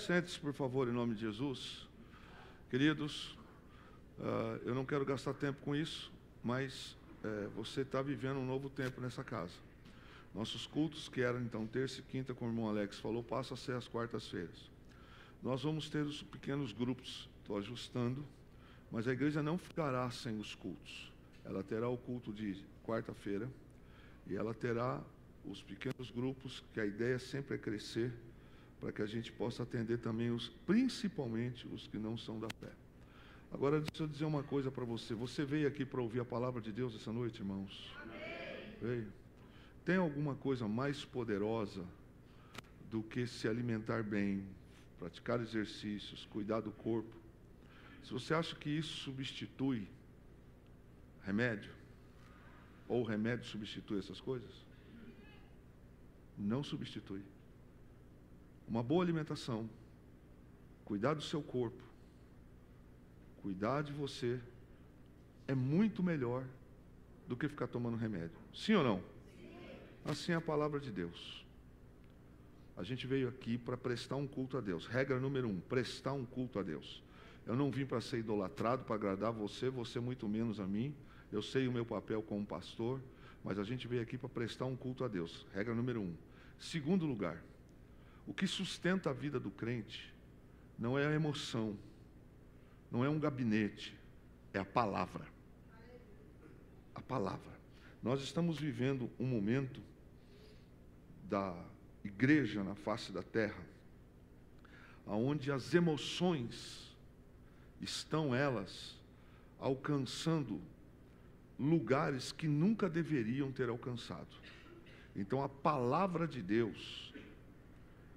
Sente-se, por favor, em nome de Jesus. Queridos, eu não quero gastar tempo com isso, mas você está vivendo um novo tempo nessa casa. Nossos cultos, que eram então terça e quinta, como o irmão Alex falou, passam a ser as quartas-feiras. Nós vamos ter os pequenos grupos, estou ajustando, mas a igreja não ficará sem os cultos. Ela terá o culto de quarta-feira e ela terá os pequenos grupos, que a ideia sempre é crescer, para que a gente possa atender também principalmente os que não são da fé. Agora, deixa eu dizer uma coisa para você. Você veio aqui para ouvir a palavra de Deus essa noite, irmãos? Amém. Veio. Tem alguma coisa mais poderosa do que se alimentar bem, praticar exercícios, cuidar do corpo? Se você acha que isso substitui remédio, ou o remédio substitui essas coisas, não substitui. Uma boa alimentação, cuidar do seu corpo, cuidar de você, é muito melhor do que ficar tomando remédio. Sim ou não? Sim. Assim é a palavra de Deus. A gente veio aqui para prestar um culto a Deus. Regra número 1, prestar um culto a Deus. Eu não vim para ser idolatrado, para agradar você muito menos a mim. Eu sei o meu papel como pastor, mas a gente veio aqui para prestar um culto a Deus. Regra número 1. Segundo lugar, o que sustenta a vida do crente não é a emoção, não é um gabinete, é a palavra. A palavra. Nós estamos vivendo um momento da igreja na face da terra, onde as emoções estão elas alcançando lugares que nunca deveriam ter alcançado. Então a palavra de Deus,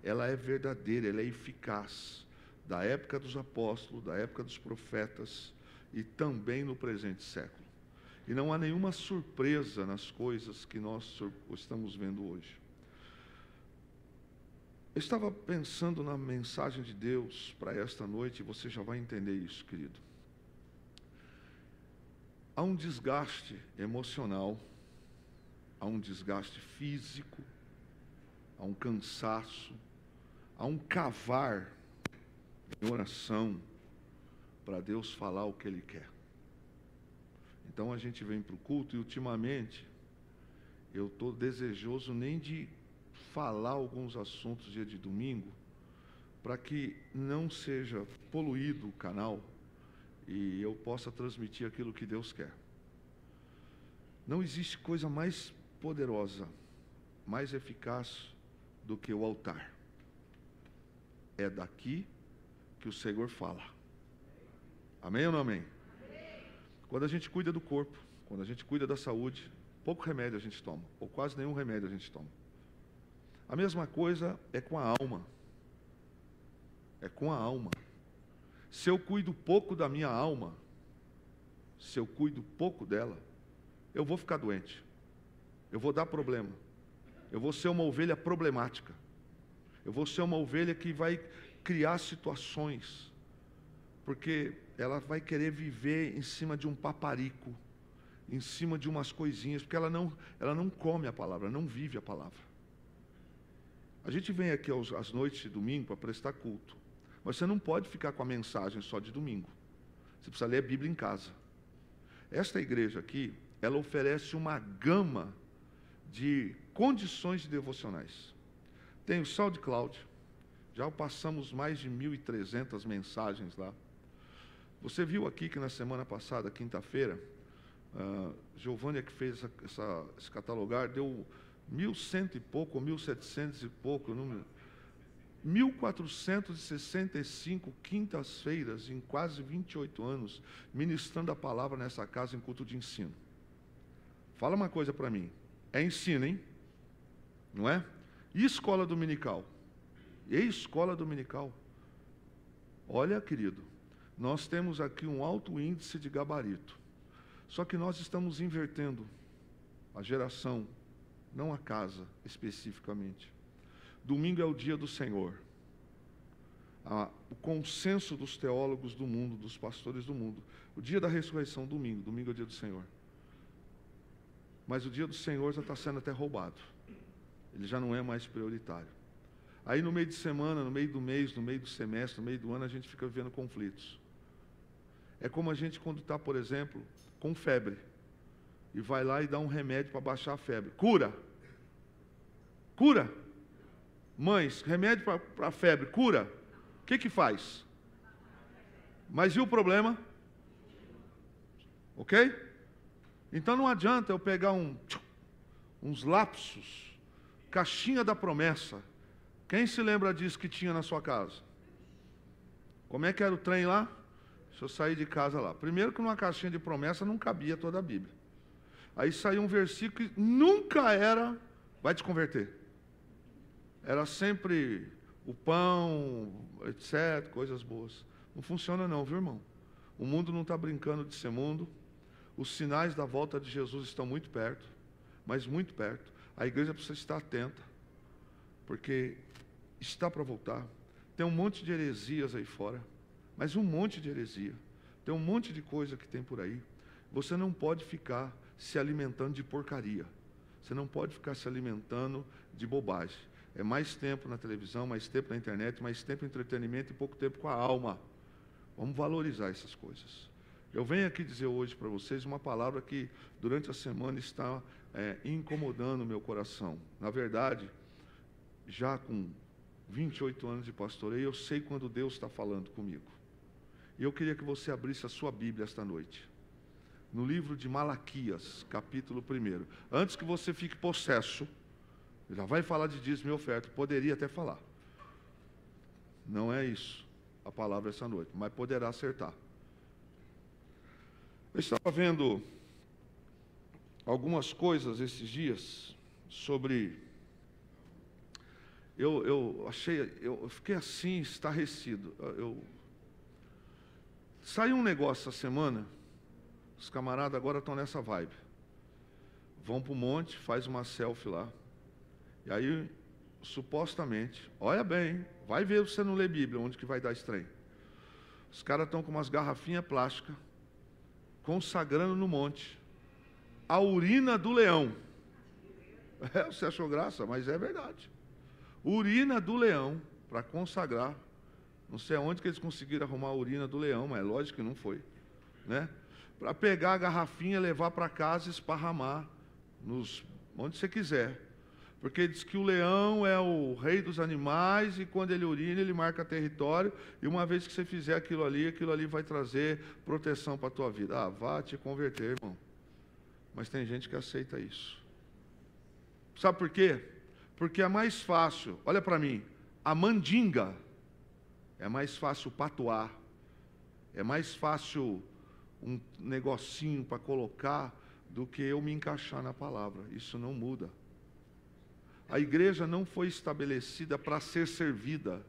ela é verdadeira, ela é eficaz, da época dos apóstolos, da época dos profetas e também no presente século. E não há nenhuma surpresa nas coisas que nós estamos vendo hoje. Eu estava pensando na mensagem de Deus para esta noite, e você já vai entender isso, querido. Há um desgaste emocional, há um desgaste físico, há um cansaço, há um cavar em oração para Deus falar o que Ele quer. Então a gente vem para o culto e ultimamente eu estou desejoso nem de falar alguns assuntos dia de domingo, para que não seja poluído o canal e eu possa transmitir aquilo que Deus quer. Não existe coisa mais poderosa, mais eficaz do que o altar. É daqui que o Senhor fala. Amém ou não amém? Amém. Quando a gente cuida do corpo, quando a gente cuida da saúde, pouco remédio a gente toma, ou quase nenhum remédio a gente toma. A mesma coisa é com a alma. É com a alma. Se eu cuido pouco da minha alma, se eu cuido pouco dela, eu vou ficar doente. Eu vou dar problema. Eu vou ser uma ovelha problemática. Eu vou ser uma ovelha que vai criar situações, porque ela vai querer viver em cima de um paparico, em cima de umas coisinhas, porque ela não come a palavra, não vive a palavra. A gente vem aqui às noites de domingo para prestar culto, mas você não pode ficar com a mensagem só de domingo. Você precisa ler a Bíblia em casa. Esta igreja aqui, ela oferece uma gama de condições devocionais. Tem o SoundCloud, já passamos mais de 1.300 mensagens lá. Você viu aqui que na semana passada, quinta-feira, Giovânia, que fez esse catalogar, deu 1.100 e pouco, ou 1.700 e pouco, número, 1.465 quintas-feiras em quase 28 anos, ministrando a palavra nessa casa em culto de ensino. Fala uma coisa para mim, é ensino, hein? Não é? E escola dominical? E escola dominical? Olha, querido, nós temos aqui um alto índice de gabarito, só que nós estamos invertendo a geração, não a casa especificamente. Domingo é o dia do Senhor. O consenso dos teólogos do mundo, dos pastores do mundo, o dia da ressurreição, domingo é o dia do Senhor. Mas o dia do Senhor já está sendo até roubado. Ele já não é mais prioritário. Aí no meio de semana, no meio do mês, no meio do semestre, no meio do ano, a gente fica vivendo conflitos. É como a gente quando está, por exemplo, com febre, e vai lá e dá um remédio para baixar a febre. Cura! Cura! Mães, remédio para febre, cura? O que faz? Mas e o problema? Ok? Então não adianta eu pegar uns lapsos, caixinha da promessa. Quem se lembra disso que tinha na sua casa? Como é que era o trem lá? Deixa eu sair de casa lá. Primeiro que numa caixinha de promessa não cabia toda a Bíblia. Aí saiu um versículo que nunca era, vai te converter. Era sempre o pão, etc., coisas boas. Não funciona não, viu, irmão? O mundo não está brincando de ser mundo. Os sinais da volta de Jesus estão muito perto, mas muito perto. A igreja precisa estar atenta, porque está para voltar. Tem um monte de heresias aí fora, mas um monte de heresia. Tem um monte de coisa que tem por aí. Você não pode ficar se alimentando de porcaria. Você não pode ficar se alimentando de bobagem. É mais tempo na televisão, mais tempo na internet, mais tempo em entretenimento e pouco tempo com a alma. Vamos valorizar essas coisas. Eu venho aqui dizer hoje para vocês uma palavra que durante a semana está incomodando o meu coração. Na verdade, já com 28 anos de pastoreio, eu sei quando Deus está falando comigo. E eu queria que você abrisse a sua Bíblia esta noite. No livro de Malaquias, capítulo 1. Antes que você fique possesso, já vai falar de dízimo e oferta, poderia até falar. Não é isso a palavra essa noite, mas poderá acertar. Eu estava vendo algumas coisas esses dias sobre... Eu fiquei assim, estarrecido. Saiu um negócio essa semana, os camaradas agora estão nessa vibe. Vão para o monte, faz uma selfie lá. E aí, supostamente, olha bem, hein? Vai ver se você não lê Bíblia, onde que vai dar estranho. Os caras estão com umas garrafinhas plásticas, consagrando no monte a urina do leão. Você achou graça, mas é verdade. Urina do leão, para consagrar. Não sei aonde que eles conseguiram arrumar a urina do leão, mas é lógico que não foi, né? Para pegar a garrafinha, levar para casa e esparramar onde você quiser. Porque diz que o leão é o rei dos animais e quando ele urina, ele marca território. E uma vez que você fizer aquilo ali vai trazer proteção para a tua vida. Ah, vá te converter, irmão. Mas tem gente que aceita isso. Sabe por quê? Porque é mais fácil, olha para mim, a mandinga, é mais fácil patuar, é mais fácil um negocinho para colocar do que eu me encaixar na palavra. Isso não muda. A igreja não foi estabelecida para ser servida.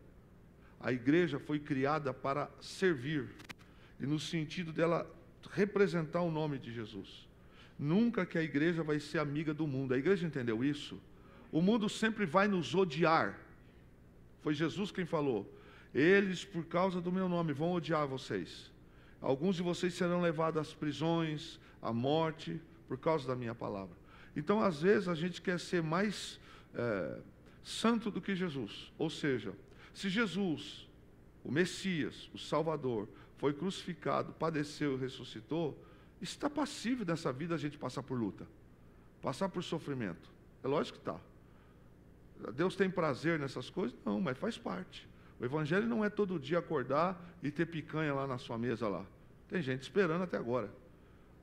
A igreja foi criada para servir. E no sentido dela representar o nome de Jesus. Nunca que a igreja vai ser amiga do mundo. A igreja entendeu isso? O mundo sempre vai nos odiar. Foi Jesus quem falou. Eles, por causa do meu nome, vão odiar vocês. Alguns de vocês serão levados às prisões, à morte, por causa da minha palavra. Então, às vezes, a gente quer ser mais santo do que Jesus. Ou seja, se Jesus, o Messias, o Salvador, foi crucificado, padeceu e ressuscitou, está passível dessa vida a gente passar por luta, passar por sofrimento. É lógico que está. Deus tem prazer nessas coisas? Não, mas faz parte. O evangelho não é todo dia acordar e ter picanha lá na sua mesa lá. Tem gente esperando até agora.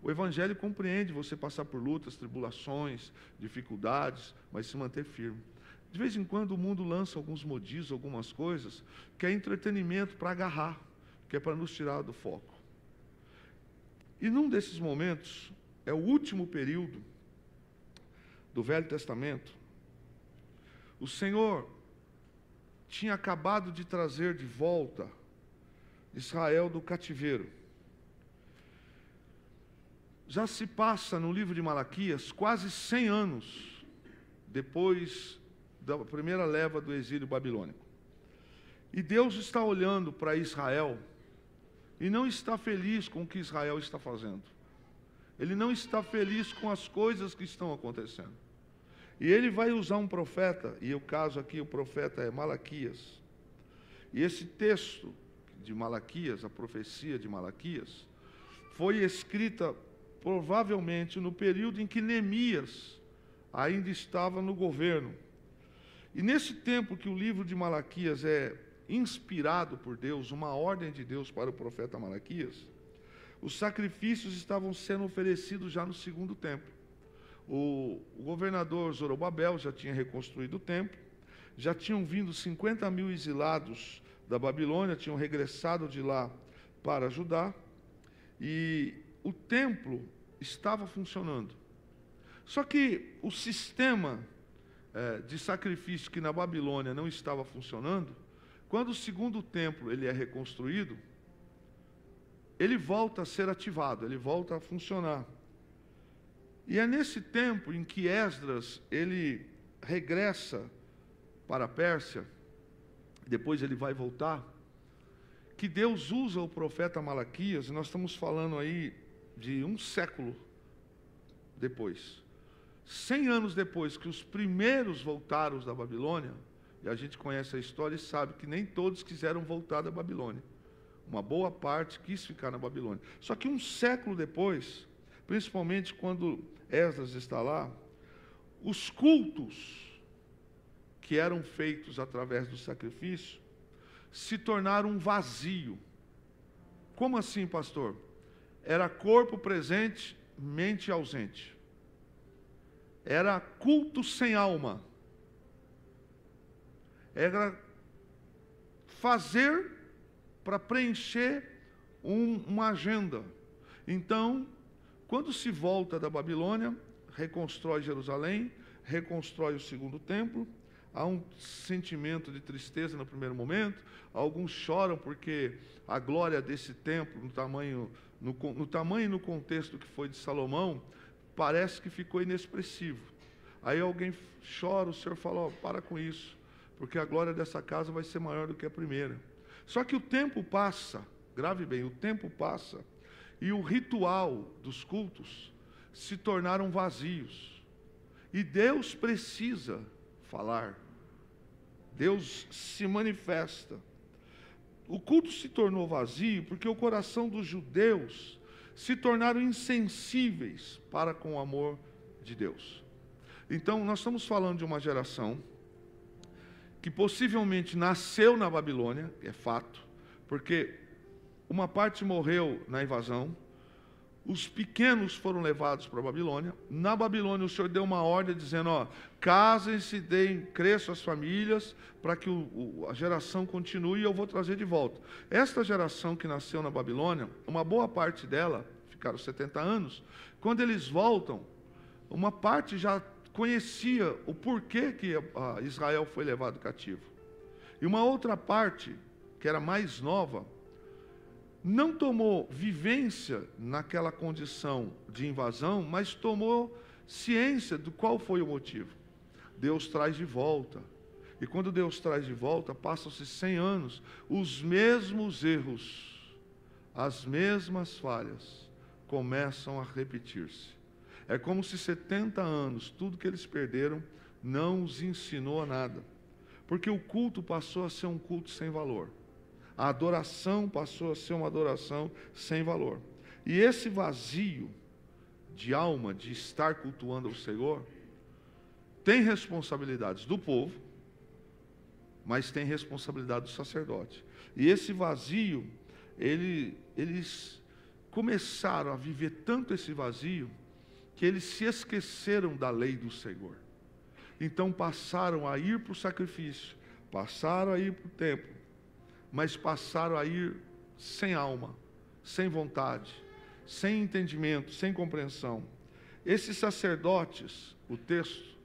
O evangelho compreende você passar por lutas, tribulações, dificuldades, mas se manter firme. De vez em quando o mundo lança alguns modismos, algumas coisas, que é entretenimento para agarrar, que é para nos tirar do foco. E num desses momentos, é o último período do Velho Testamento, o Senhor tinha acabado de trazer de volta Israel do cativeiro. Já se passa no livro de Malaquias quase 100 anos depois da primeira leva do exílio babilônico. E Deus está olhando para Israel e não está feliz com o que Israel está fazendo. Ele não está feliz com as coisas que estão acontecendo. E ele vai usar um profeta, e o caso aqui, o profeta é Malaquias. E esse texto de Malaquias, a profecia de Malaquias, foi escrita provavelmente no período em que Neemias ainda estava no governo. E nesse tempo que o livro de Malaquias é inspirado por Deus, uma ordem de Deus para o profeta Malaquias, os sacrifícios estavam sendo oferecidos já no segundo templo. O governador Zorobabel já tinha reconstruído o templo, já tinham vindo 50 mil exilados da Babilônia, tinham regressado de lá para Judá, e o templo estava funcionando. Só que o sistema de sacrifício que na Babilônia não estava funcionando, quando o segundo templo ele é reconstruído, ele volta a ser ativado, ele volta a funcionar. E é nesse tempo em que Esdras ele regressa para a Pérsia, depois ele vai voltar, que Deus usa o profeta Malaquias, e nós estamos falando aí de um século depois, 100 anos depois que os primeiros voltaram da Babilônia, e a gente conhece a história e sabe que nem todos quiseram voltar da Babilônia. Uma boa parte quis ficar na Babilônia. Só que um século depois, principalmente quando Esdras está lá, os cultos que eram feitos através do sacrifício se tornaram um vazio. Como assim, pastor? Era corpo presente, mente ausente. Era culto sem alma. Era fazer para preencher uma agenda. Então, quando se volta da Babilônia, reconstrói Jerusalém, reconstrói o segundo templo, há um sentimento de tristeza no primeiro momento, alguns choram porque a glória desse templo, no tamanho e no contexto que foi de Salomão, parece que ficou inexpressivo. Aí alguém chora, o Senhor fala, ó, para com isso, porque a glória dessa casa vai ser maior do que a primeira. Só que o tempo passa, grave bem, o tempo passa, e o ritual dos cultos se tornaram vazios. E Deus precisa falar. Deus se manifesta. O culto se tornou vazio porque o coração dos judeus se tornaram insensíveis para com o amor de Deus. Então, nós estamos falando de uma geração que possivelmente nasceu na Babilônia, é fato, porque uma parte morreu na invasão, os pequenos foram levados para a Babilônia. Na Babilônia o Senhor deu uma ordem dizendo, ó, casem-se, cresçam as famílias, para que a geração continue e eu vou trazer de volta. Esta geração que nasceu na Babilônia, uma boa parte dela, ficaram 70 anos, quando eles voltam, uma parte já conhecia o porquê que Israel foi levado cativo. E uma outra parte, que era mais nova, não tomou vivência naquela condição de invasão, mas tomou ciência do qual foi o motivo. Deus traz de volta. E quando Deus traz de volta, passam-se 100 anos, os mesmos erros, as mesmas falhas, começam a repetir-se. É como se 70 anos, tudo que eles perderam, não os ensinou a nada. Porque o culto passou a ser um culto sem valor. A adoração passou a ser uma adoração sem valor. E esse vazio de alma, de estar cultuando o Senhor, tem responsabilidades do povo, mas tem responsabilidade do sacerdote. E esse vazio, eles começaram a viver tanto esse vazio, que eles se esqueceram da lei do Senhor. Então passaram a ir para o sacrifício, passaram a ir para o templo, mas passaram a ir sem alma, sem vontade, sem entendimento, sem compreensão. Esses sacerdotes, o texto,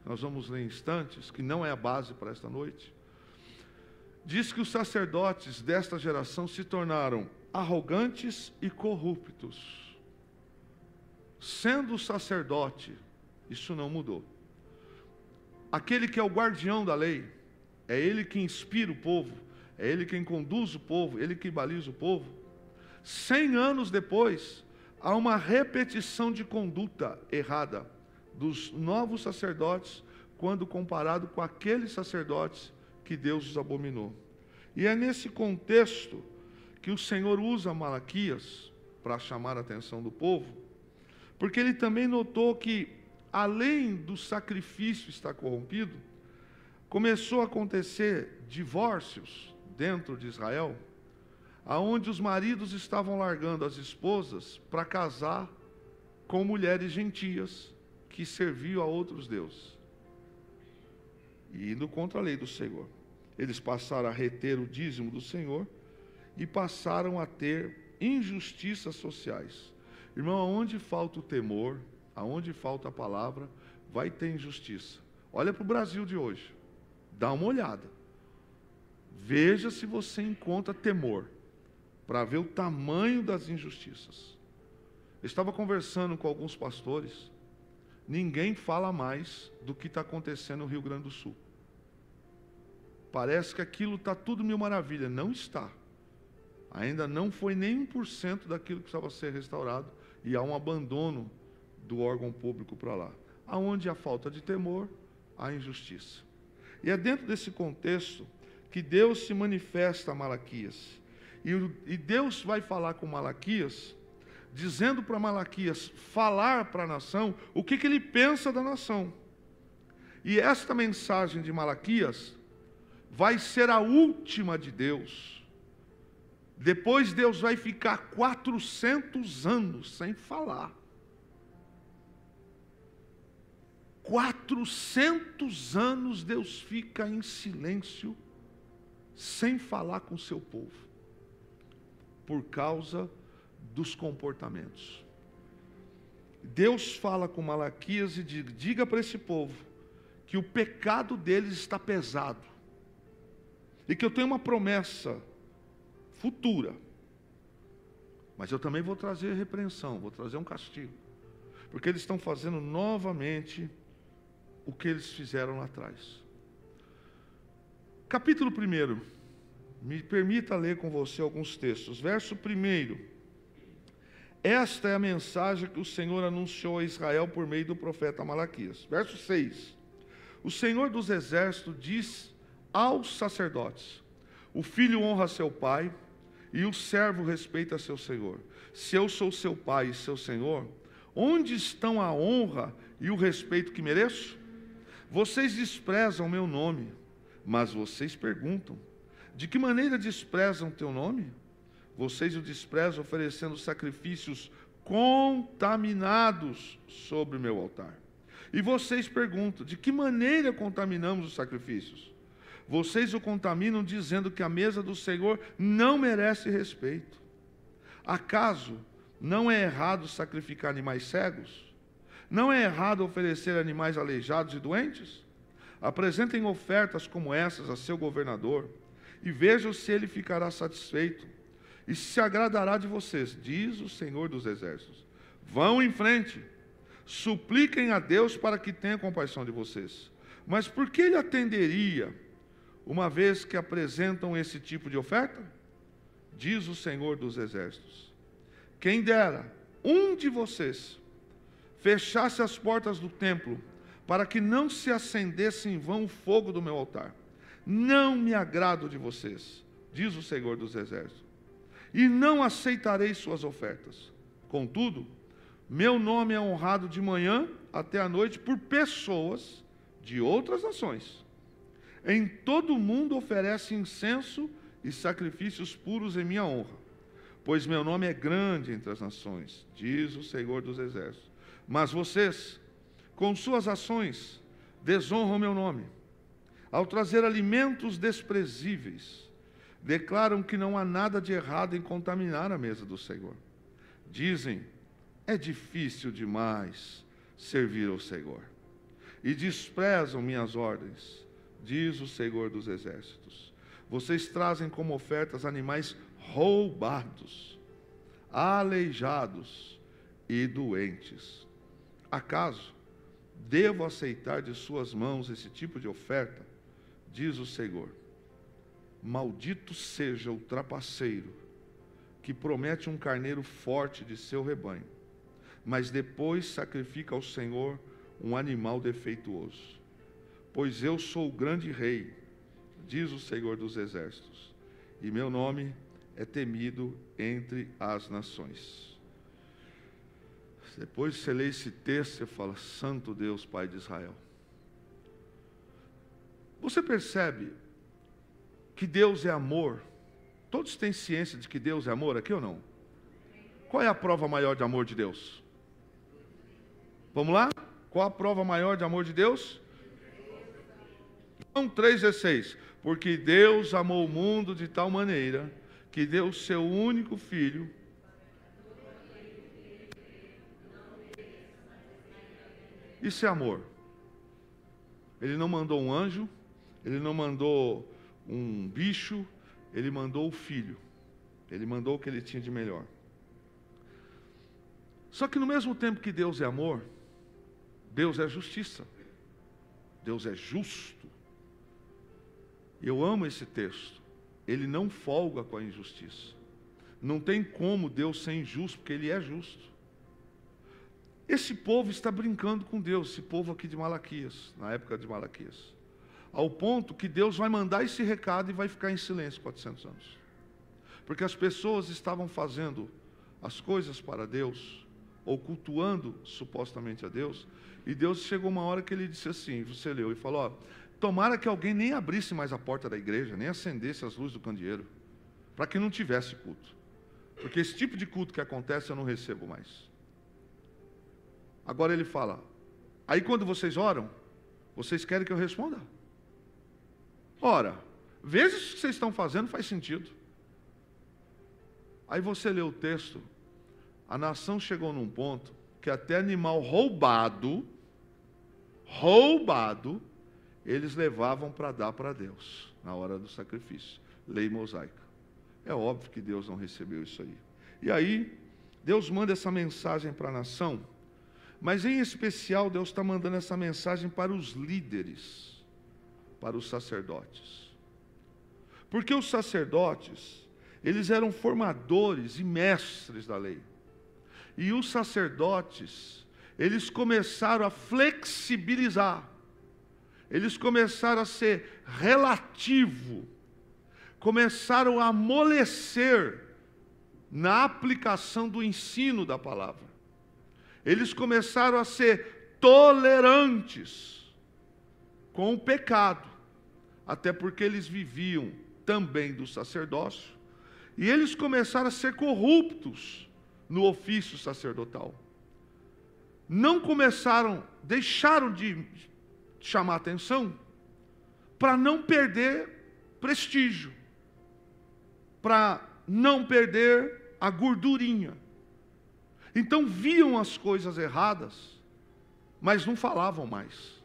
nós vamos ler em instantes, que não é a base para esta noite, diz que os sacerdotes desta geração se tornaram arrogantes e corruptos. Sendo sacerdote, isso não mudou. Aquele que é o guardião da lei, é ele que inspira o povo, é ele quem conduz o povo, ele que baliza o povo. 100 anos depois, há uma repetição de conduta errada dos novos sacerdotes, quando comparado com aqueles sacerdotes que Deus os abominou. E é nesse contexto que o Senhor usa Malaquias para chamar a atenção do povo, porque ele também notou que, além do sacrifício estar corrompido, começou a acontecer divórcios dentro de Israel, aonde os maridos estavam largando as esposas para casar com mulheres gentias que serviam a outros deuses, e indo contra a lei do Senhor. Eles passaram a reter o dízimo do Senhor e passaram a ter injustiças sociais. Irmão, aonde falta o temor, aonde falta a palavra, vai ter injustiça. Olha para o Brasil de hoje, dá uma olhada, veja se você encontra temor, para ver o tamanho das injustiças. Eu estava conversando com alguns pastores, ninguém fala mais do que está acontecendo no Rio Grande do Sul. Parece que aquilo está tudo mil maravilha. Não está. Ainda não foi nem 1% daquilo que precisava ser restaurado, e há um abandono do órgão público para lá. Aonde há falta de temor, há injustiça. E é dentro desse contexto que Deus se manifesta a Malaquias. E Deus vai falar com Malaquias, dizendo para Malaquias falar para a nação o que ele pensa da nação. E esta mensagem de Malaquias vai ser a última de Deus. Depois Deus vai ficar 400 anos sem falar. 400 anos Deus fica em silêncio, sem falar com o seu povo, por causa dos comportamentos. Deus fala com Malaquias e diga para esse povo que o pecado deles está pesado, e que eu tenho uma promessa futura, mas eu também vou trazer repreensão, vou trazer um castigo, porque eles estão fazendo novamente o que eles fizeram lá atrás. Capítulo 1, me permita ler com você alguns textos. Verso 1: esta é a mensagem que o Senhor anunciou a Israel por meio do profeta Malaquias. Verso 6: o Senhor dos Exércitos diz aos sacerdotes: o filho honra seu pai, e o servo respeita seu senhor. Se eu sou seu pai e seu senhor, onde estão a honra e o respeito que mereço? Vocês desprezam meu nome, mas vocês perguntam: de que maneira desprezam teu nome? Vocês o desprezam oferecendo sacrifícios contaminados sobre o meu altar. E vocês perguntam: de que maneira contaminamos os sacrifícios? Vocês o contaminam dizendo que a mesa do Senhor não merece respeito. Acaso não é errado sacrificar animais cegos? Não é errado oferecer animais aleijados e doentes? Apresentem ofertas como essas a seu governador, e vejam se ele ficará satisfeito, e se agradará de vocês, diz o Senhor dos Exércitos. Vão em frente, supliquem a Deus para que tenha compaixão de vocês. Mas por que ele atenderia, uma vez que apresentam esse tipo de oferta? Diz o Senhor dos Exércitos: quem dera um de vocês fechasse as portas do templo, para que não se acendesse em vão o fogo do meu altar. Não me agrado de vocês, diz o Senhor dos Exércitos, e não aceitarei suas ofertas. Contudo, meu nome é honrado de manhã até a noite por pessoas de outras nações. Em todo o mundo oferece incenso e sacrifícios puros em minha honra, pois meu nome é grande entre as nações, diz o Senhor dos Exércitos. Mas vocês, com suas ações, desonram meu nome. Ao trazer alimentos desprezíveis, declaram que não há nada de errado em contaminar a mesa do Senhor. Dizem: é difícil demais servir ao Senhor. E desprezam minhas ordens, diz o Senhor dos Exércitos. Vocês trazem como ofertas animais roubados, aleijados e doentes. Acaso devo aceitar de suas mãos esse tipo de oferta? Diz o Senhor. Maldito seja o trapaceiro que promete um carneiro forte de seu rebanho, mas depois sacrifica ao Senhor um animal defeituoso. Pois eu sou o grande rei, diz o Senhor dos Exércitos, e meu nome é temido entre as nações. Depois que você lê esse texto, você fala, Santo Deus, Pai de Israel. Você percebe que Deus é amor? Todos têm ciência de que Deus é amor aqui ou não? Qual é a prova maior de amor de Deus? Vamos lá? Qual a prova maior de amor de Deus? João 3,16. Porque Deus amou o mundo de tal maneira que deu o seu único filho. Isso é amor. Ele não mandou um anjo, ele não mandou um bicho, ele mandou o filho. Ele mandou o que ele tinha de melhor. Só que no mesmo tempo que Deus é amor, Deus é justiça. Deus é justo. Eu amo esse texto. Ele não folga com a injustiça. Não tem como Deus ser injusto, porque Ele é justo. Esse povo está brincando com Deus, esse povo aqui de Malaquias, na época de Malaquias. Ao ponto que Deus vai mandar esse recado e vai ficar em silêncio 400 anos. Porque as pessoas estavam fazendo as coisas para Deus, ou cultuando supostamente a Deus, e Deus chegou uma hora que Ele disse assim, você leu, e falou, ó, tomara que alguém nem abrisse mais a porta da igreja, nem acendesse as luzes do candeeiro, para que não tivesse culto. Porque esse tipo de culto que acontece eu não recebo mais. Agora Ele fala, aí quando vocês oram, vocês querem que eu responda? Ora, veja se o que vocês estão fazendo faz sentido. Aí você lê o texto, a nação chegou num ponto que até animal roubado, eles levavam para dar para Deus, na hora do sacrifício. Lei mosaica. É óbvio que Deus não recebeu isso aí. E aí, Deus manda essa mensagem para a nação, mas em especial Deus está mandando essa mensagem para os líderes, para os sacerdotes. Porque os sacerdotes, eles eram formadores e mestres da lei. E os sacerdotes, eles começaram a flexibilizar. Eles começaram a ser relativo. Começaram a amolecer na aplicação do ensino da palavra. Eles começaram a ser tolerantes com o pecado. Até porque eles viviam também do sacerdócio. E eles começaram a ser corruptos no ofício sacerdotal. Não começaram, deixaram de chamar atenção para não perder prestígio, para não perder a gordurinha. Então viam as coisas erradas, mas não falavam mais.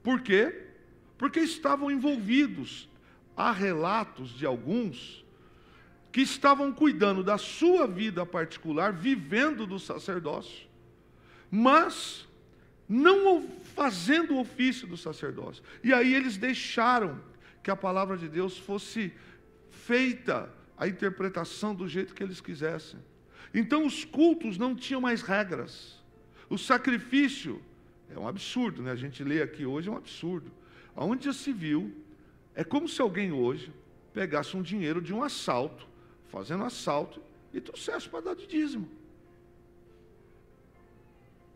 Por quê? Porque estavam envolvidos. Há relatos de alguns que estavam cuidando da sua vida particular, vivendo do sacerdócio, mas não fazendo o ofício do sacerdócio. E aí eles deixaram que a palavra de Deus fosse feita, a interpretação do jeito que eles quisessem. Então os cultos não tinham mais regras. O sacrifício é um absurdo, né? A gente lê aqui hoje, é um absurdo. Onde já se viu, é como se alguém hoje pegasse um dinheiro de um assalto, fazendo assalto, e trouxesse para dar de dízimo.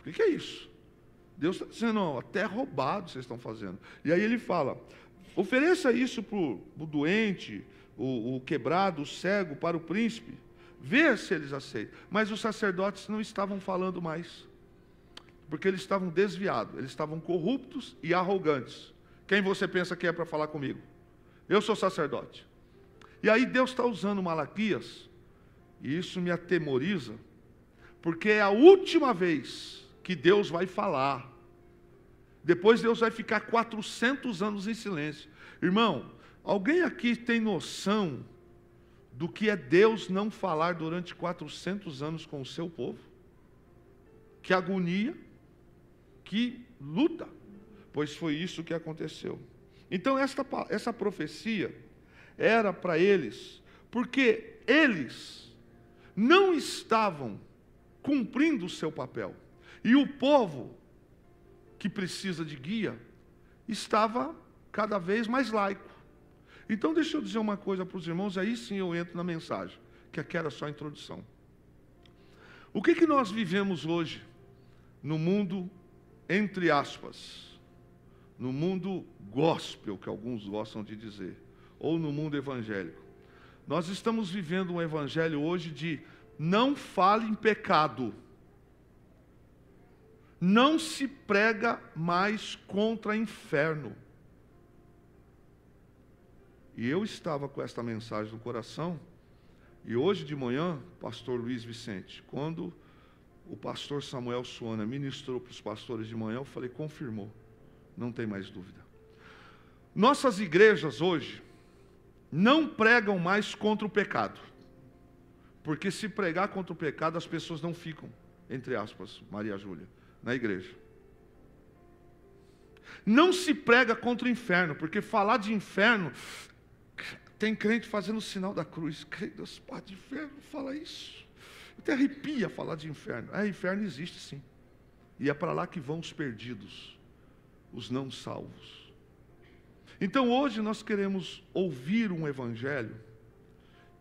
O que é isso? Deus está dizendo, não, até roubado vocês estão fazendo. E aí Ele fala, ofereça isso para o doente, o quebrado, o cego, para o príncipe, vê se eles aceitam. Mas os sacerdotes não estavam falando mais, porque eles estavam desviados, eles estavam corruptos e arrogantes. Quem você pensa que é para falar comigo? Eu sou sacerdote. E aí Deus está usando Malaquias, e isso me atemoriza, porque é a última vez que Deus vai falar. Depois Deus vai ficar 400 anos em silêncio. Irmão, alguém aqui tem noção do que é Deus não falar durante 400 anos com o seu povo? Que agonia, que luta. Pois foi isso que aconteceu. Então essa profecia era para eles, porque eles não estavam cumprindo o seu papel. E o povo que precisa de guia, estava cada vez mais laico. Então deixa eu dizer uma coisa para os irmãos, aí sim eu entro na mensagem, que aqui era só a introdução. O que nós vivemos hoje no mundo, entre aspas, no mundo gospel, que alguns gostam de dizer, ou no mundo evangélico? Nós estamos vivendo um evangelho hoje de não fale em pecado. Não se prega mais contra inferno. E eu estava com esta mensagem no coração, e hoje de manhã, pastor Luiz Vicente, quando o pastor Samuel Suana ministrou para os pastores de manhã, eu falei, confirmou, não tem mais dúvida. Nossas igrejas hoje não pregam mais contra o pecado, porque se pregar contra o pecado, as pessoas não ficam, entre aspas, Maria Júlia, na igreja. Não se prega contra o inferno, porque falar de inferno, tem crente fazendo o sinal da cruz. Deus, Pai de inferno, fala isso. Até arrepia falar de inferno. Inferno existe sim. E é para lá que vão os perdidos, os não salvos. Então hoje nós queremos ouvir um evangelho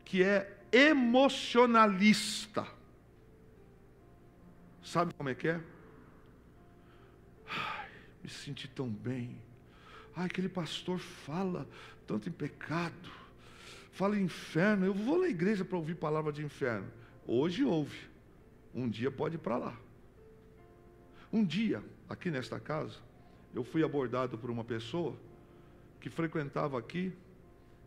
que é emocionalista. Sabe como é que é? Me senti tão bem. Aquele pastor fala tanto em pecado, fala em inferno. Eu vou na igreja para ouvir palavra de inferno. Hoje ouve. Um dia pode ir para lá. Um dia, aqui nesta casa, eu fui abordado por uma pessoa que frequentava aqui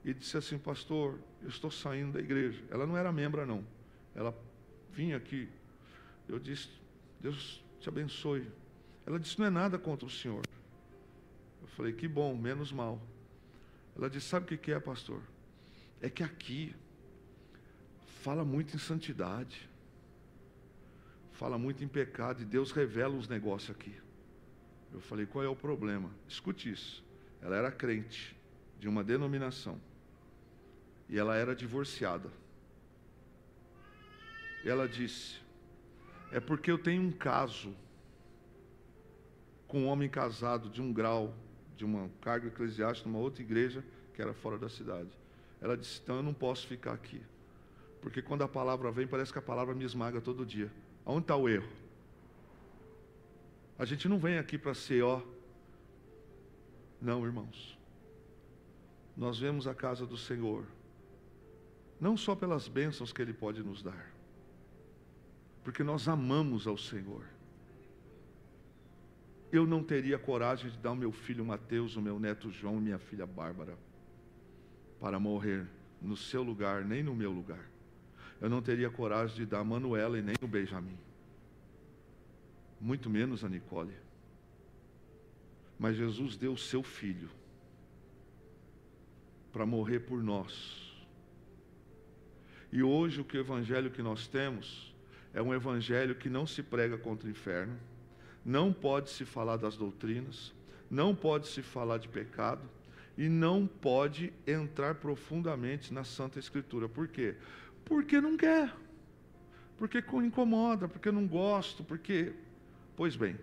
e disse assim, pastor, eu estou saindo da igreja. Ela não era membra não. Ela vinha aqui. Eu disse, Deus te abençoe. Ela disse, não é nada contra o senhor. Eu falei, que bom, menos mal. Ela disse, sabe o que é, pastor? É que aqui fala muito em santidade, fala muito em pecado, e Deus revela os negócios aqui. Eu falei, qual é o problema? Escute isso. Ela era crente de uma denominação, e ela era divorciada. E ela disse, é porque eu tenho um caso com um homem casado de um grau, de uma carga eclesiástica, numa outra igreja, que era fora da cidade. Ela disse, então eu não posso ficar aqui, porque quando a palavra vem, parece que a palavra me esmaga todo dia. Aonde está o erro? A gente não vem aqui para ser, não, irmãos. Nós vemos a casa do Senhor, não só pelas bênçãos que Ele pode nos dar, porque nós amamos ao Senhor. Eu não teria coragem de dar o meu filho Mateus, o meu neto João e minha filha Bárbara para morrer no seu lugar, nem no meu lugar. Eu não teria coragem de dar a Manuela e nem o Benjamin, muito menos a Nicole. Mas Jesus deu o seu filho para morrer por nós. E hoje o evangelho que nós temos é um evangelho que não se prega contra o inferno, não pode se falar das doutrinas, não pode se falar de pecado, e não pode entrar profundamente na Santa Escritura. Por quê? Porque não quer, porque incomoda, porque não gosto, porque... Pois bem,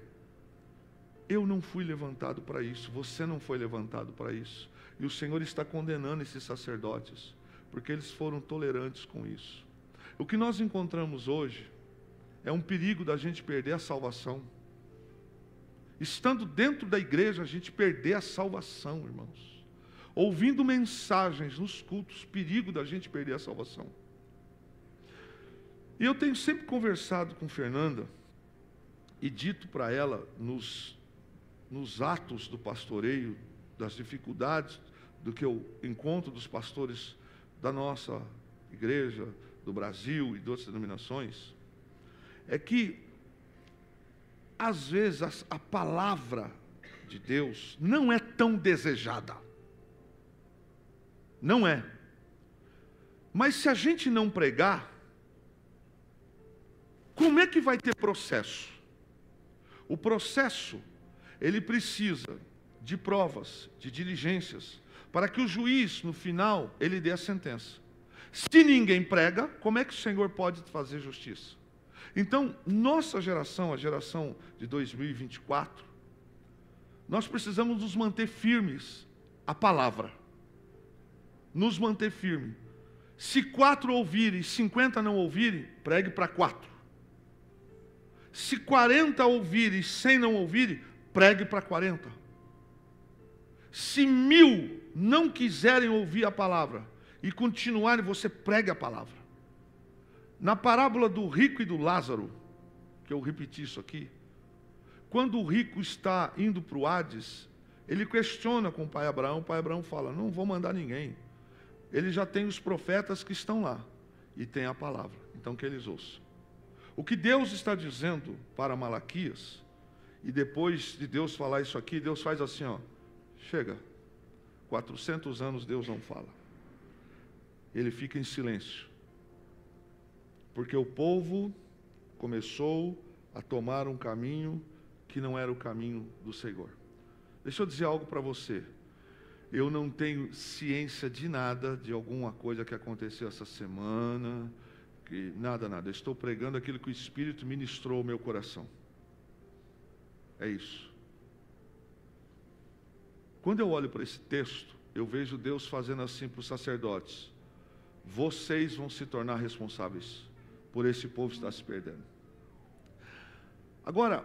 eu não fui levantado para isso, você não foi levantado para isso, e o Senhor está condenando esses sacerdotes, porque eles foram tolerantes com isso. O que nós encontramos hoje é um perigo da gente perder a salvação. Estando dentro da igreja, a gente perder a salvação, irmãos. Ouvindo mensagens nos cultos, perigo da gente perder a salvação. E eu tenho sempre conversado com Fernanda e dito para ela, nos atos do pastoreio, das dificuldades do que eu encontro dos pastores da nossa igreja, do Brasil e de outras denominações, é que às vezes a palavra de Deus não é tão desejada. Não é. Mas se a gente não pregar, como é que vai ter processo? O processo, ele precisa de provas, de diligências, para que o juiz, no final, ele dê a sentença. Se ninguém prega, como é que o Senhor pode fazer justiça? Então, nossa geração, a geração de 2024, nós precisamos nos manter firmes à palavra. Nos manter firmes. Se 4 ouvirem e 50 não ouvirem, pregue para 4. Se 40 ouvirem e 100 não ouvirem, pregue para 40. Se 1000 não quiserem ouvir a palavra e continuarem, você pregue a palavra. Na parábola do rico e do Lázaro, que eu repeti isso aqui, quando o rico está indo para o Hades, ele questiona com o pai Abraão fala, não vou mandar ninguém. Ele já tem os profetas que estão lá, e tem a palavra, então que eles ouçam. O que Deus está dizendo para Malaquias, e depois de Deus falar isso aqui, Deus faz assim, ó, chega, 400 anos Deus não fala. Ele fica em silêncio, porque o povo começou a tomar um caminho que não era o caminho do Senhor. Deixa eu dizer algo para você. Eu não tenho ciência de nada, de alguma coisa que aconteceu essa semana, que nada. Eu estou pregando aquilo que o Espírito ministrou ao meu coração. É isso. Quando eu olho para esse texto, eu vejo Deus fazendo assim para os sacerdotes. Vocês vão se tornar responsáveis por esse povo estar se perdendo. Agora,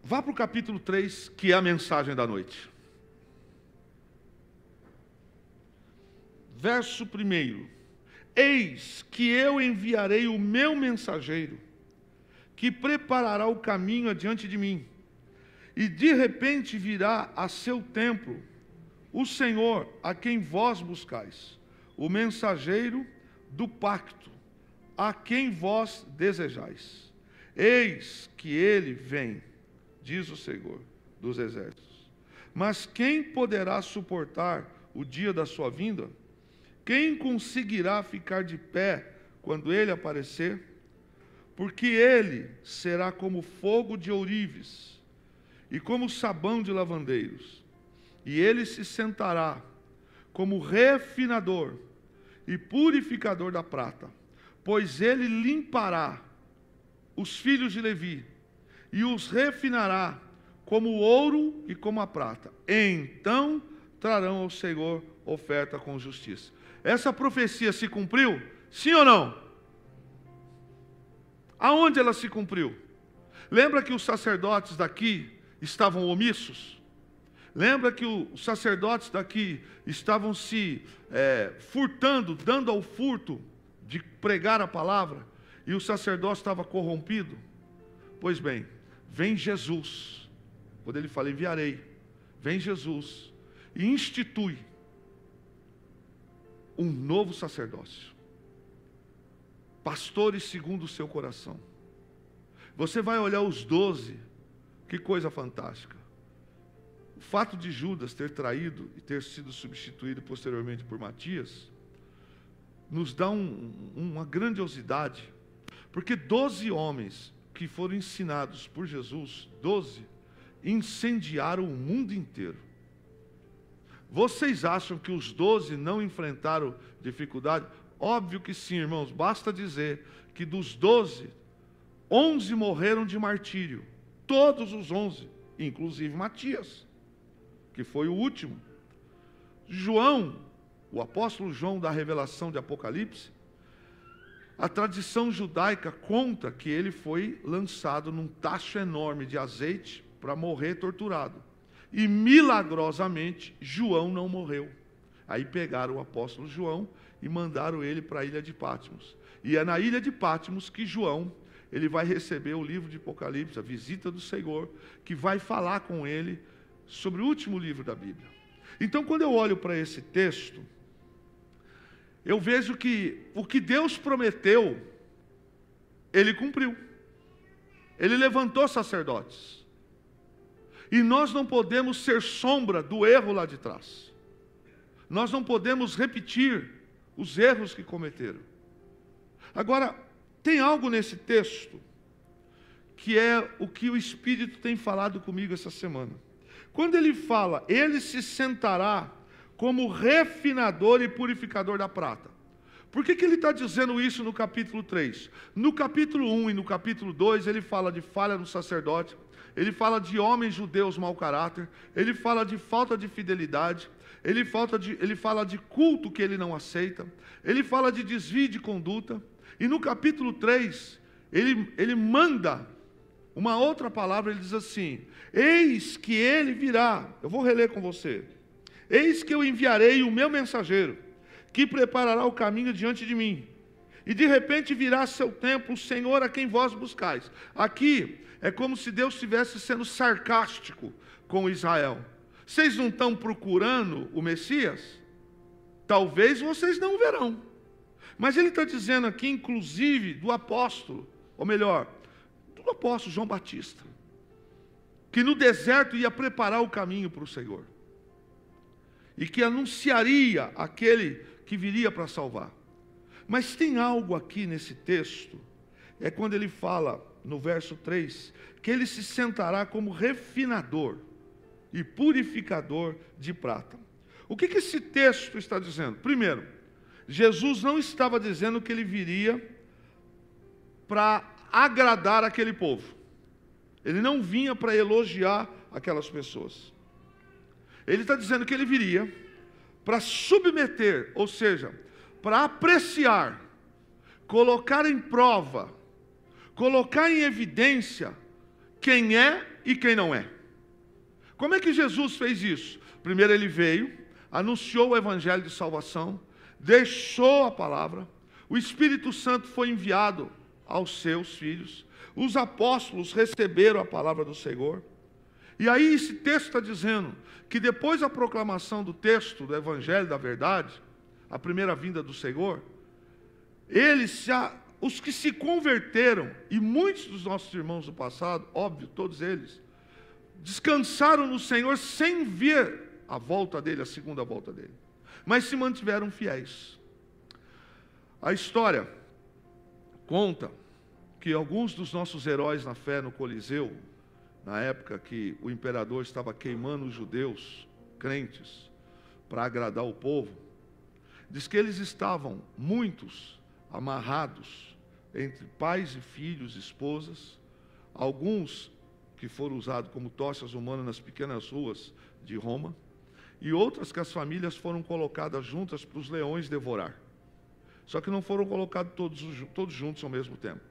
vá para o capítulo 3, que é a mensagem da noite. Verso 1. Eis que eu enviarei o meu mensageiro, que preparará o caminho adiante de mim. E de repente virá a seu templo o Senhor, a quem vós buscais, o mensageiro do pacto, a quem vós desejais. Eis que ele vem, diz o Senhor dos exércitos. Mas quem poderá suportar o dia da sua vinda? Quem conseguirá ficar de pé quando ele aparecer? Porque ele será como fogo de ourives e como sabão de lavandeiros. E ele se sentará como refinador e purificador da prata, pois ele limpará os filhos de Levi e os refinará como o ouro e como a prata. Então trarão ao Senhor oferta com justiça. Essa profecia se cumpriu? Sim ou não? Aonde ela se cumpriu? Lembra que os sacerdotes daqui estavam omissos? Lembra que os sacerdotes daqui estavam se furtando, dando ao furto de pregar a palavra, e o sacerdócio estava corrompido? Pois bem, vem Jesus, quando ele fala enviarei, vem Jesus e institui um novo sacerdócio, pastores segundo o seu coração. Você vai olhar os 12, que coisa fantástica. O fato de Judas ter traído e ter sido substituído posteriormente por Matias, nos dá uma grandiosidade, porque 12 homens que foram ensinados por Jesus, 12, incendiaram o mundo inteiro. Vocês acham que os 12 não enfrentaram dificuldade? Óbvio que sim, irmãos. Basta dizer que dos 12, 11 morreram de martírio. Todos os 11, inclusive Matias, que foi o último. João, o apóstolo João da revelação de Apocalipse, a tradição judaica conta que ele foi lançado num tacho enorme de azeite para morrer torturado. E milagrosamente João não morreu. Aí pegaram o apóstolo João e mandaram ele para a ilha de Patmos. E é na ilha de Patmos que João, ele vai receber o livro de Apocalipse, a visita do Senhor, que vai falar com ele sobre o último livro da Bíblia. Então, quando eu olho para esse texto, eu vejo que o que Deus prometeu, ele cumpriu. Ele levantou sacerdotes. E nós não podemos ser sombra do erro lá de trás. Nós não podemos repetir os erros que cometeram. Agora, tem algo nesse texto que é o que o Espírito tem falado comigo essa semana. Quando ele fala, ele se sentará como refinador e purificador da prata. Por que ele está dizendo isso no capítulo 3? No capítulo 1 e no capítulo 2, ele fala de falha do sacerdote, ele fala de homens judeus mau caráter, ele fala de falta de fidelidade, ele fala de culto que ele não aceita, ele fala de desvio de conduta, e no capítulo 3, ele manda uma outra palavra, ele diz assim: eis que ele virá, eu vou reler com você, eis que eu enviarei o meu mensageiro, que preparará o caminho diante de mim, e de repente virá seu tempo, o Senhor a quem vós buscais. Aqui é como se Deus estivesse sendo sarcástico com Israel. Vocês não estão procurando o Messias? Talvez vocês não verão. Mas ele está dizendo aqui, inclusive, do apóstolo, ou melhor, do apóstolo João Batista, que no deserto ia preparar o caminho para o Senhor, e que anunciaria aquele que viria para salvar. Mas tem algo aqui nesse texto, é quando ele fala, no verso 3, que ele se sentará como refinador e purificador de prata. O que esse texto está dizendo? Primeiro, Jesus não estava dizendo que ele viria para agradar aquele povo. Ele não vinha para elogiar aquelas pessoas. Ele está dizendo que ele viria para submeter, ou seja, para apreciar, colocar em prova, colocar em evidência quem é e quem não é. Como é que Jesus fez isso? Primeiro ele veio, anunciou o evangelho de salvação, deixou a palavra, o Espírito Santo foi enviado aos seus filhos, os apóstolos receberam a palavra do Senhor. E aí esse texto está dizendo que depois da proclamação do texto, do evangelho da verdade, a primeira vinda do Senhor, os que se converteram, e muitos dos nossos irmãos do passado, óbvio, todos eles, descansaram no Senhor sem ver a volta dele, a segunda volta dele, mas se mantiveram fiéis. A história conta que alguns dos nossos heróis na fé no Coliseu, na época que o imperador estava queimando os judeus, crentes, para agradar o povo, diz que eles estavam, muitos, amarrados entre pais e filhos, esposas, alguns que foram usados como tochas humanas nas pequenas ruas de Roma, e outras que as famílias foram colocadas juntas para os leões devorar. Só que não foram colocados todos juntos ao mesmo tempo.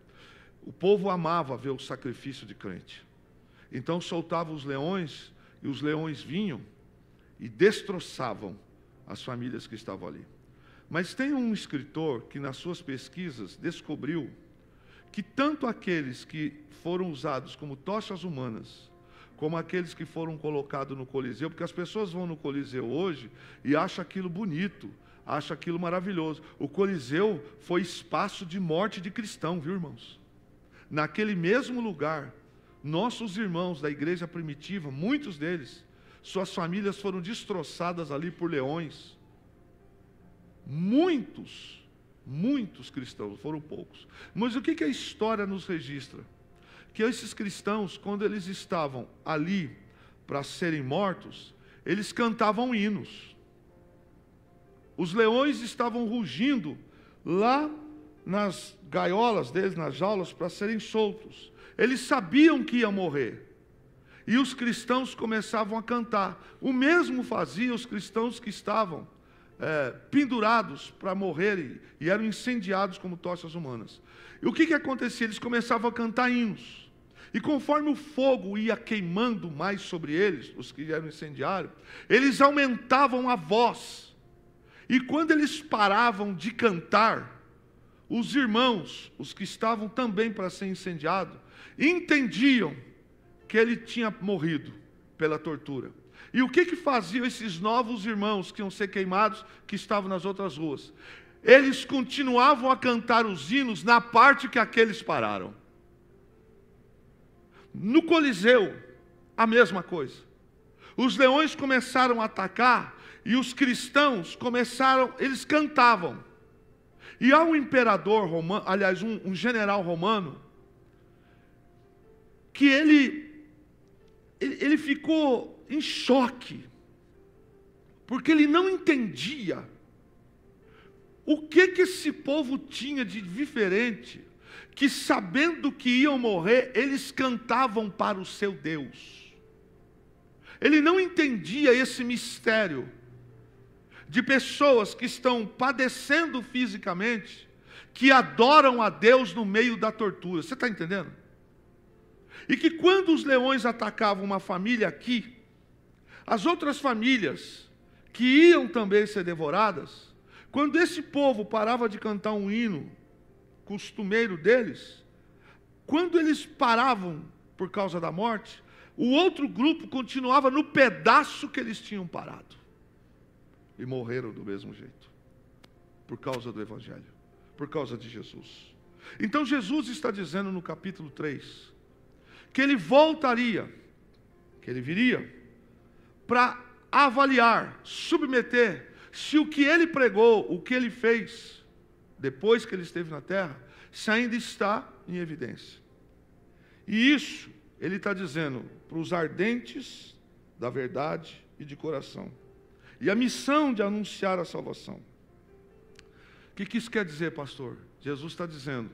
O povo amava ver o sacrifício de crente. Então soltavam os leões, e os leões vinham e destroçavam as famílias que estavam ali. Mas tem um escritor que nas suas pesquisas descobriu que tanto aqueles que foram usados como tochas humanas, como aqueles que foram colocados no Coliseu, porque as pessoas vão no Coliseu hoje e acham aquilo bonito, acham aquilo maravilhoso. O Coliseu foi espaço de morte de cristão, viu, irmãos? Naquele mesmo lugar, nossos irmãos da igreja primitiva, muitos deles, suas famílias foram destroçadas ali por leões. Muitos cristãos, foram poucos. Mas o que a história nos registra? Que esses cristãos, quando eles estavam ali para serem mortos, eles cantavam hinos. Os leões estavam rugindo lá nas gaiolas deles, nas jaulas, para serem soltos. Eles sabiam que iam morrer. E os cristãos começavam a cantar. O mesmo fazia os cristãos que estavam pendurados para morrerem e eram incendiados como tochas humanas. E o que acontecia? Eles começavam a cantar hinos. E conforme o fogo ia queimando mais sobre eles, os que eram incendiários, eles aumentavam a voz. E quando eles paravam de cantar, os irmãos, os que estavam também para ser incendiados, entendiam que ele tinha morrido pela tortura. E o que faziam esses novos irmãos que iam ser queimados, que estavam nas outras ruas? Eles continuavam a cantar os hinos na parte que aqueles pararam. No Coliseu, a mesma coisa. Os leões começaram a atacar e os cristãos eles cantavam. E há um imperador romano, aliás, um general romano, que ele ficou em choque, porque ele não entendia o que esse povo tinha de diferente, que sabendo que iam morrer, eles cantavam para o seu Deus. Ele não entendia esse mistério de pessoas que estão padecendo fisicamente, que adoram a Deus no meio da tortura. Você está entendendo? E que quando os leões atacavam uma família aqui, as outras famílias que iam também ser devoradas, quando esse povo parava de cantar um hino costumeiro deles, quando eles paravam por causa da morte, o outro grupo continuava no pedaço que eles tinham parado. E morreram do mesmo jeito, por causa do Evangelho, por causa de Jesus. Então Jesus está dizendo no capítulo 3, que ele voltaria, que ele viria, para avaliar, submeter, se o que ele pregou, o que ele fez, depois que ele esteve na terra, se ainda está em evidência. E isso, ele está dizendo para os ardentes da verdade e de coração. E a missão de anunciar a salvação. O que isso quer dizer, pastor? Jesus está dizendo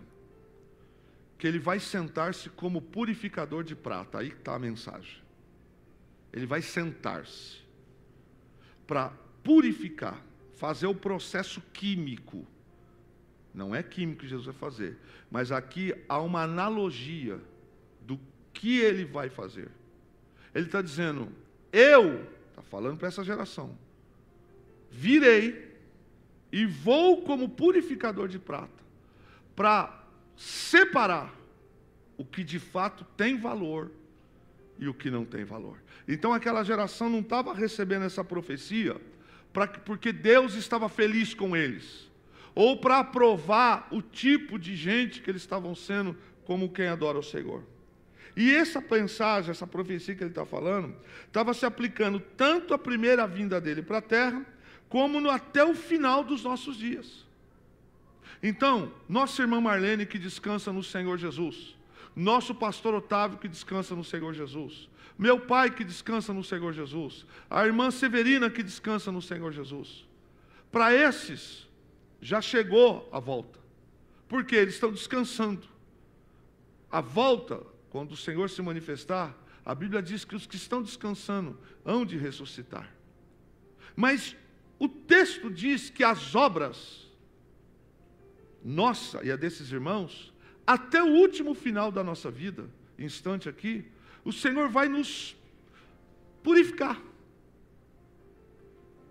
que ele vai sentar-se como purificador de prata. Aí está a mensagem. Ele vai sentar-se para purificar, fazer o processo químico. Não é químico que Jesus vai fazer, mas aqui há uma analogia do que ele vai fazer. Ele está dizendo, está falando para essa geração, virei e vou como purificador de prata, para separar o que de fato tem valor e o que não tem valor. Então aquela geração não estava recebendo essa profecia porque Deus estava feliz com eles, ou para aprovar o tipo de gente que eles estavam sendo como quem adora o Senhor. E essa mensagem, essa profecia que ele está falando, estava se aplicando tanto à primeira vinda dele para a terra, como até o final dos nossos dias. Então, nossa irmã Marlene, que descansa no Senhor Jesus, nosso pastor Otávio, que descansa no Senhor Jesus, meu pai, que descansa no Senhor Jesus, a irmã Severina, que descansa no Senhor Jesus, para esses, já chegou a volta, porque eles estão descansando. A volta, quando o Senhor se manifestar, a Bíblia diz que os que estão descansando hão de ressuscitar. Mas o texto diz que as obras, nossa e a desses irmãos, até o último final da nossa vida, instante aqui, o Senhor vai nos purificar.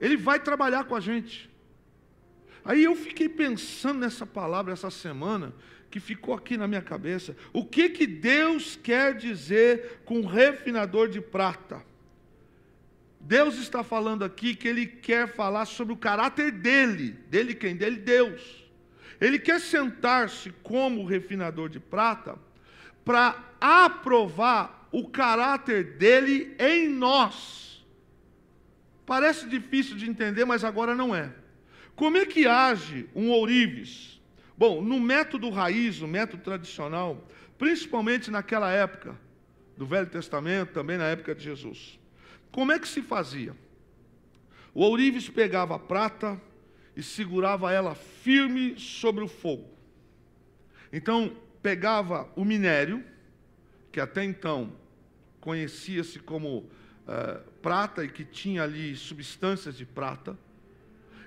Ele vai trabalhar com a gente. Aí eu fiquei pensando nessa palavra essa semana, que ficou aqui na minha cabeça. O que Deus quer dizer com refinador de prata? Deus está falando aqui que Ele quer falar sobre o caráter dEle. Dele quem? Dele, Deus. Ele quer sentar-se como refinador de prata para aprovar o caráter dEle em nós. Parece difícil de entender, mas agora não é. Como é que age um ourives? Bom, no método raiz, no método tradicional, principalmente naquela época do Velho Testamento, também na época de Jesus. Como é que se fazia? O ourives pegava a prata e segurava ela firme sobre o fogo. Então, pegava o minério, que até então conhecia-se como prata e que tinha ali substâncias de prata,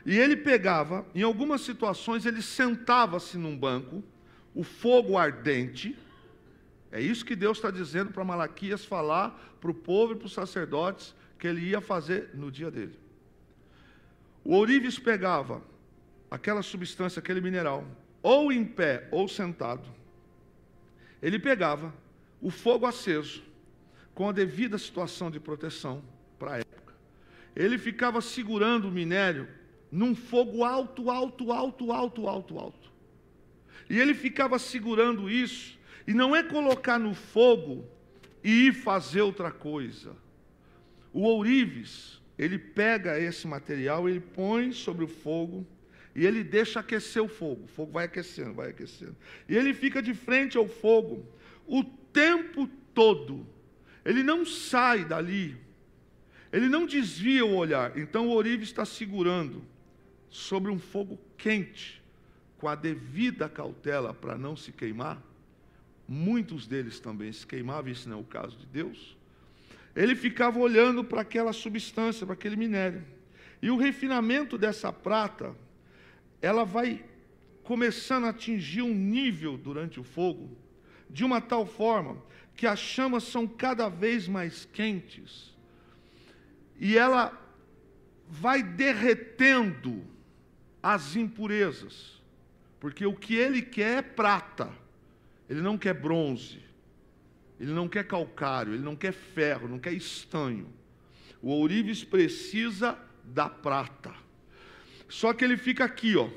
e ele pegava, em algumas situações, ele sentava-se num banco, o fogo ardente. É isso que Deus está dizendo para Malaquias falar para o povo e para os sacerdotes que ele ia fazer no dia dele. O ourives pegava aquela substância, aquele mineral, ou em pé ou sentado. Ele pegava o fogo aceso, com a devida situação de proteção para a época. Ele ficava segurando o minério num fogo alto, alto, alto, alto, alto, alto. E ele ficava segurando isso, e não é colocar no fogo e ir fazer outra coisa. O ourives, ele pega esse material, ele põe sobre o fogo, e ele deixa aquecer o fogo vai aquecendo, vai aquecendo. E ele fica de frente ao fogo o tempo todo. Ele não sai dali, ele não desvia o olhar. Então o ourives está segurando sobre um fogo quente, com a devida cautela para não se queimar, muitos deles também se queimavam, isso não é o caso de Deus, ele ficava olhando para aquela substância, para aquele minério. E o refinamento dessa prata, ela vai começando a atingir um nível durante o fogo, de uma tal forma que as chamas são cada vez mais quentes, e ela vai derretendo as impurezas, porque o que ele quer é prata, ele não quer bronze, ele não quer calcário, ele não quer ferro, não quer estanho. O ourives precisa da prata. Só que ele fica aqui, ó,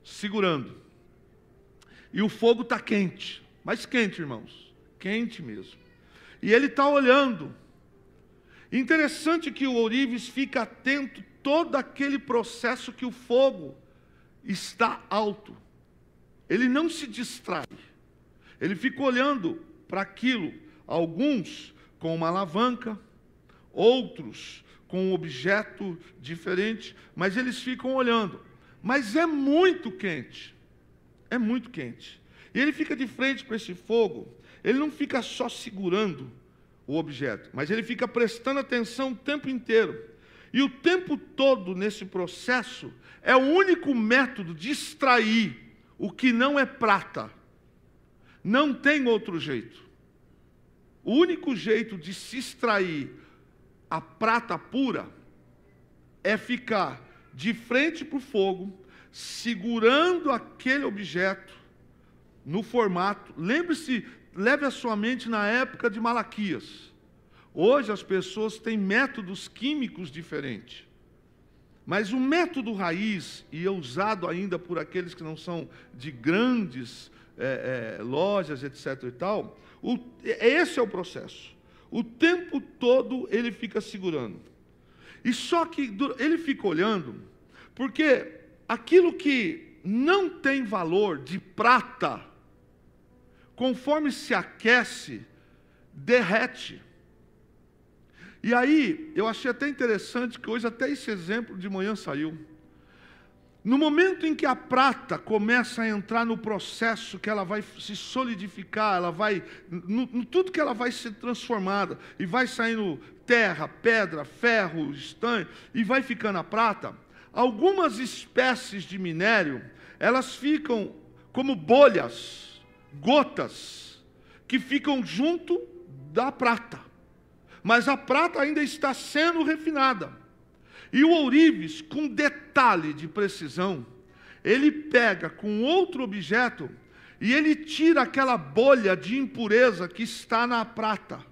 segurando. E o fogo está quente, mas quente, irmãos, quente mesmo. E ele está olhando. Interessante que o ourives fica atento todo aquele processo que o fogo está alto. Ele não se distrai. Ele fica olhando para aquilo, alguns com uma alavanca, outros com um objeto diferente, mas eles ficam olhando. Mas é muito quente, é muito quente. E ele fica de frente para esse fogo, ele não fica só segurando o objeto, mas ele fica prestando atenção o tempo inteiro. E o tempo todo nesse processo é o único método de extrair o que não é prata. Não tem outro jeito. O único jeito de se extrair a prata pura é ficar de frente para o fogo, segurando aquele objeto no formato. Lembre-se, leve a sua mente na época de Malaquias. Hoje as pessoas têm métodos químicos diferentes. Mas o método raiz, e é usado ainda por aqueles que não são de grandes lojas, etc. e tal, esse é o processo. O tempo todo ele fica segurando. E só que ele fica olhando, porque aquilo que não tem valor de prata, conforme se aquece, derrete. E aí, eu achei até interessante que hoje até esse exemplo de manhã saiu. No momento em que a prata começa a entrar no processo que ela vai se solidificar, ela vai, tudo que ela vai ser transformada, e vai saindo terra, pedra, ferro, estanho, e vai ficando a prata, algumas espécies de minério, elas ficam como bolhas, gotas, que ficam junto da prata. Mas a prata ainda está sendo refinada. E o ourives, com detalhe de precisão, ele pega com outro objeto e ele tira aquela bolha de impureza que está na prata.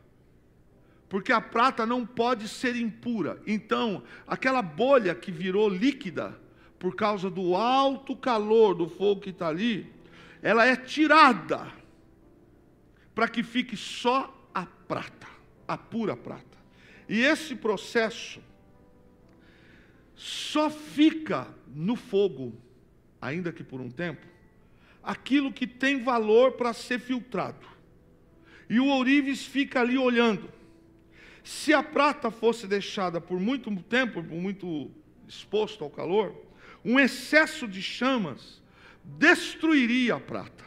Porque a prata não pode ser impura. Então, aquela bolha que virou líquida, por causa do alto calor do fogo que está ali, ela é tirada para que fique só a prata, a pura prata. E esse processo só fica no fogo, ainda que por um tempo, aquilo que tem valor para ser filtrado. E o ourives fica ali olhando. Se a prata fosse deixada por muito tempo, por muito exposto ao calor, um excesso de chamas destruiria a prata.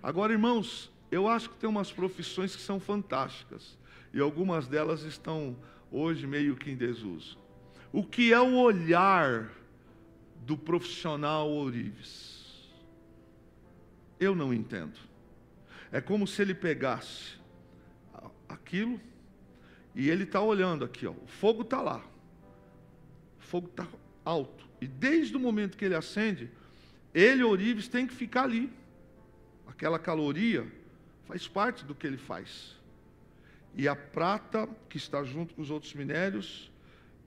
Agora, irmãos, eu acho que tem umas profissões que são fantásticas, e algumas delas estão hoje meio que em desuso. O que é o olhar do profissional ourives? Eu não entendo. É como se ele pegasse aquilo e ele está olhando aqui, ó, o fogo está lá, o fogo está alto, e desde o momento que ele acende, ele, ourives, tem que ficar ali. Aquela caloria faz parte do que ele faz. E a prata que está junto com os outros minérios,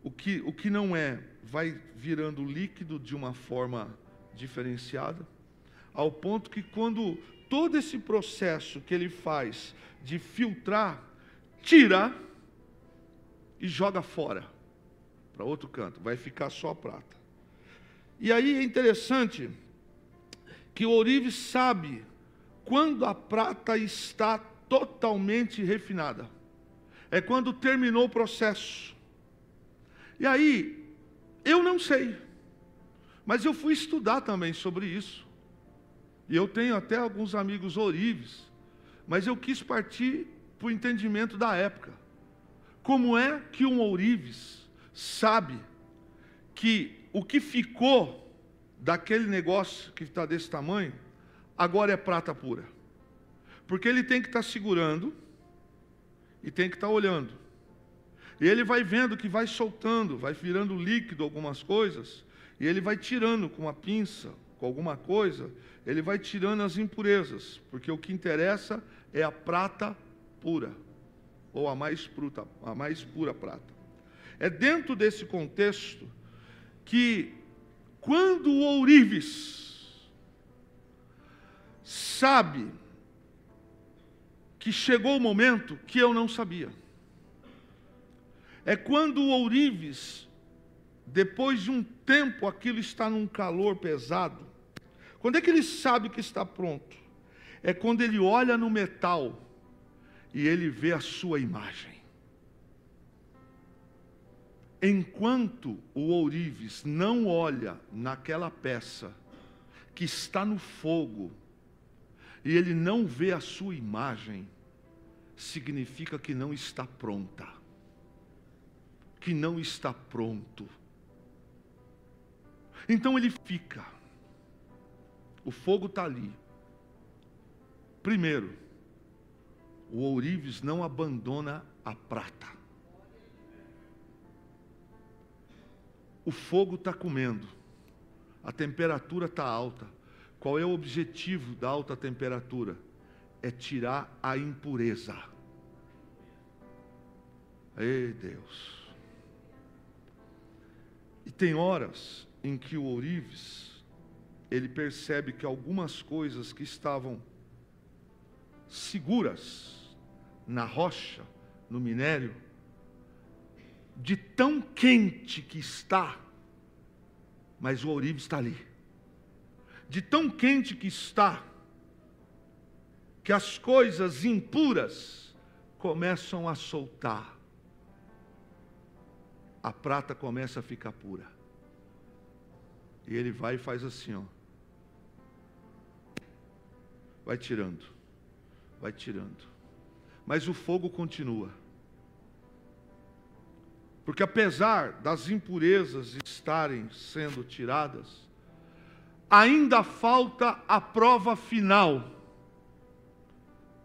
o que não é, vai virando líquido de uma forma diferenciada, ao ponto que quando todo esse processo que ele faz de filtrar, tira e joga fora, para outro canto, vai ficar só a prata. E aí é interessante que o ourives sabe quando a prata está totalmente refinada. É quando terminou o processo. E aí, eu não sei, mas eu fui estudar também sobre isso. E eu tenho até alguns amigos ourives, mas eu quis partir para o entendimento da época. Como é que um ourives sabe que o que ficou daquele negócio que está desse tamanho, agora é prata pura? Porque ele tem que estar segurando e tem que estar olhando. E ele vai vendo que vai soltando, vai virando líquido algumas coisas, e ele vai tirando com uma pinça, com alguma coisa, ele vai tirando as impurezas, porque o que interessa é a prata pura, ou a mais pura prata. É dentro desse contexto que, quando o ourives sabe que chegou o momento que eu não sabia, é quando o ourives, depois de um tempo, aquilo está num calor pesado. Quando é que ele sabe que está pronto? É quando ele olha no metal e ele vê a sua imagem. Enquanto o ourives não olha naquela peça que está no fogo e ele não vê a sua imagem, significa que não está pronta, que não está pronto. Então ele fica. O fogo está ali. Primeiro, o ourives não abandona a prata. O fogo está comendo. A temperatura está alta. Qual é o objetivo da alta temperatura? É tirar a impureza. Ei, Deus. E tem horas em que o ourives, ele percebe que algumas coisas que estavam seguras na rocha, no minério, de tão quente que está, mas o ourives está ali. De tão quente que está, que as coisas impuras começam a soltar. A prata começa a ficar pura. E ele vai e faz assim, ó. Vai tirando. Vai tirando. Mas o fogo continua. Porque apesar das impurezas estarem sendo tiradas, ainda falta a prova final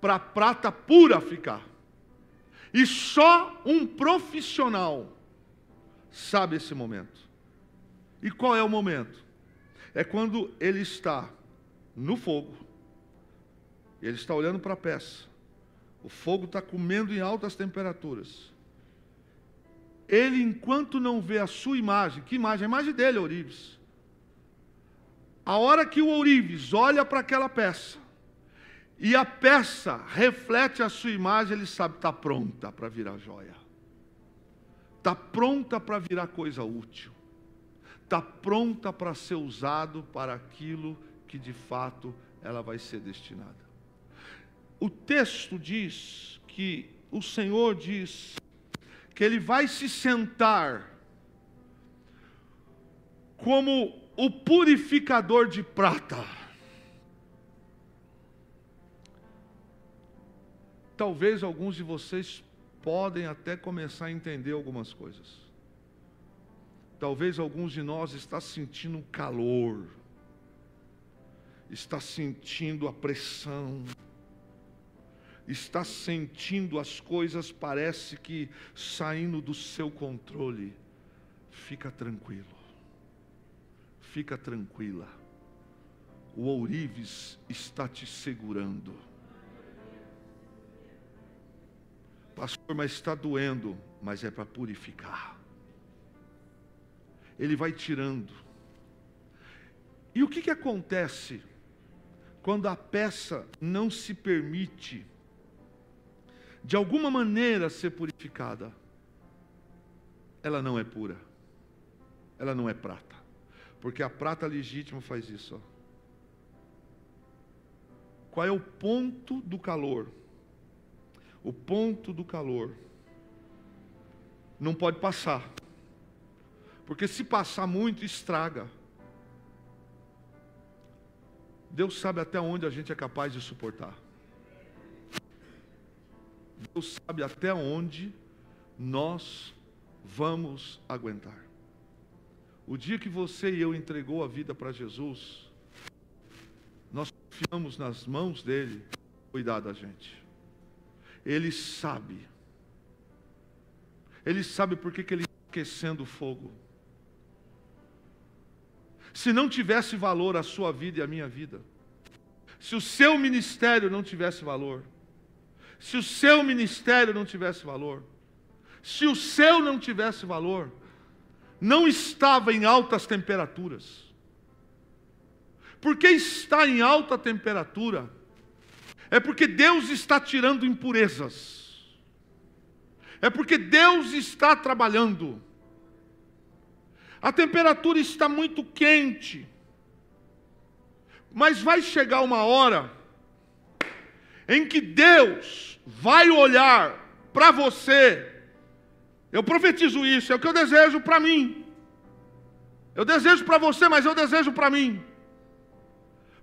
para a prata pura ficar. E só um profissional sabe esse momento. E qual é o momento? É quando ele está no fogo, ele está olhando para a peça, o fogo está comendo em altas temperaturas. Ele, enquanto não vê a sua imagem, que imagem? A imagem dele, ourives. A hora que o ourives olha para aquela peça, e a peça reflete a sua imagem, ele sabe, está pronta para virar joia. Está pronta para virar coisa útil. Está pronta para ser usado para aquilo que de fato ela vai ser destinada. O texto diz que o Senhor diz que Ele vai se sentar como o purificador de prata. Talvez alguns de vocês podem até começar a entender algumas coisas. Talvez alguns de nós está sentindo um calor, está sentindo a pressão, está sentindo as coisas, parece que saindo do seu controle. Fica tranquilo, fica tranquila, o ourives está te segurando. Pastor, mas está doendo, mas é para purificar. Ele vai tirando. E o que acontece quando a peça não se permite, de alguma maneira, ser purificada? Ela não é pura. Ela não é prata. Porque a prata legítima faz isso. Ó. Qual é o ponto do calor? O ponto do calor não pode passar. Porque se passar muito, estraga. Deus sabe até onde a gente é capaz de suportar. Deus sabe até onde nós vamos aguentar. O dia que você e eu entregou a vida para Jesus, nós confiamos nas mãos dele cuidar da gente. Ele sabe. Ele sabe por que ele está aquecendo o fogo. Se não tivesse valor a sua vida e a minha vida, se o seu ministério não tivesse valor, se o seu ministério não tivesse valor, se o seu não tivesse valor, não estava em altas temperaturas. Porque está em alta temperatura, é porque Deus está tirando impurezas, é porque Deus está trabalhando. A temperatura está muito quente, mas vai chegar uma hora em que Deus vai olhar para você. Eu profetizo isso, é o que eu desejo para mim. Eu desejo para você, mas eu desejo para mim.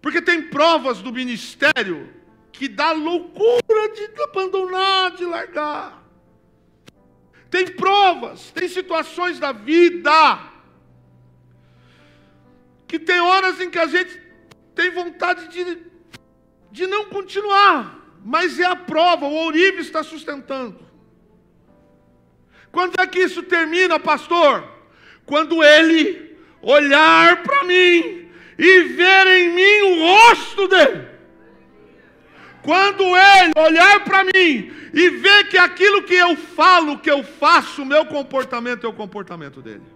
Porque tem provas do ministério que dá loucura de abandonar, de largar. Tem provas, tem situações da vida que tem horas em que a gente tem vontade de não continuar, mas é a prova, o ourive está sustentando. Quando é que isso termina, pastor? Quando ele olhar para mim e ver em mim o rosto dele. Quando ele olhar para mim e ver que aquilo que eu falo, que eu faço, o meu comportamento é o comportamento dele.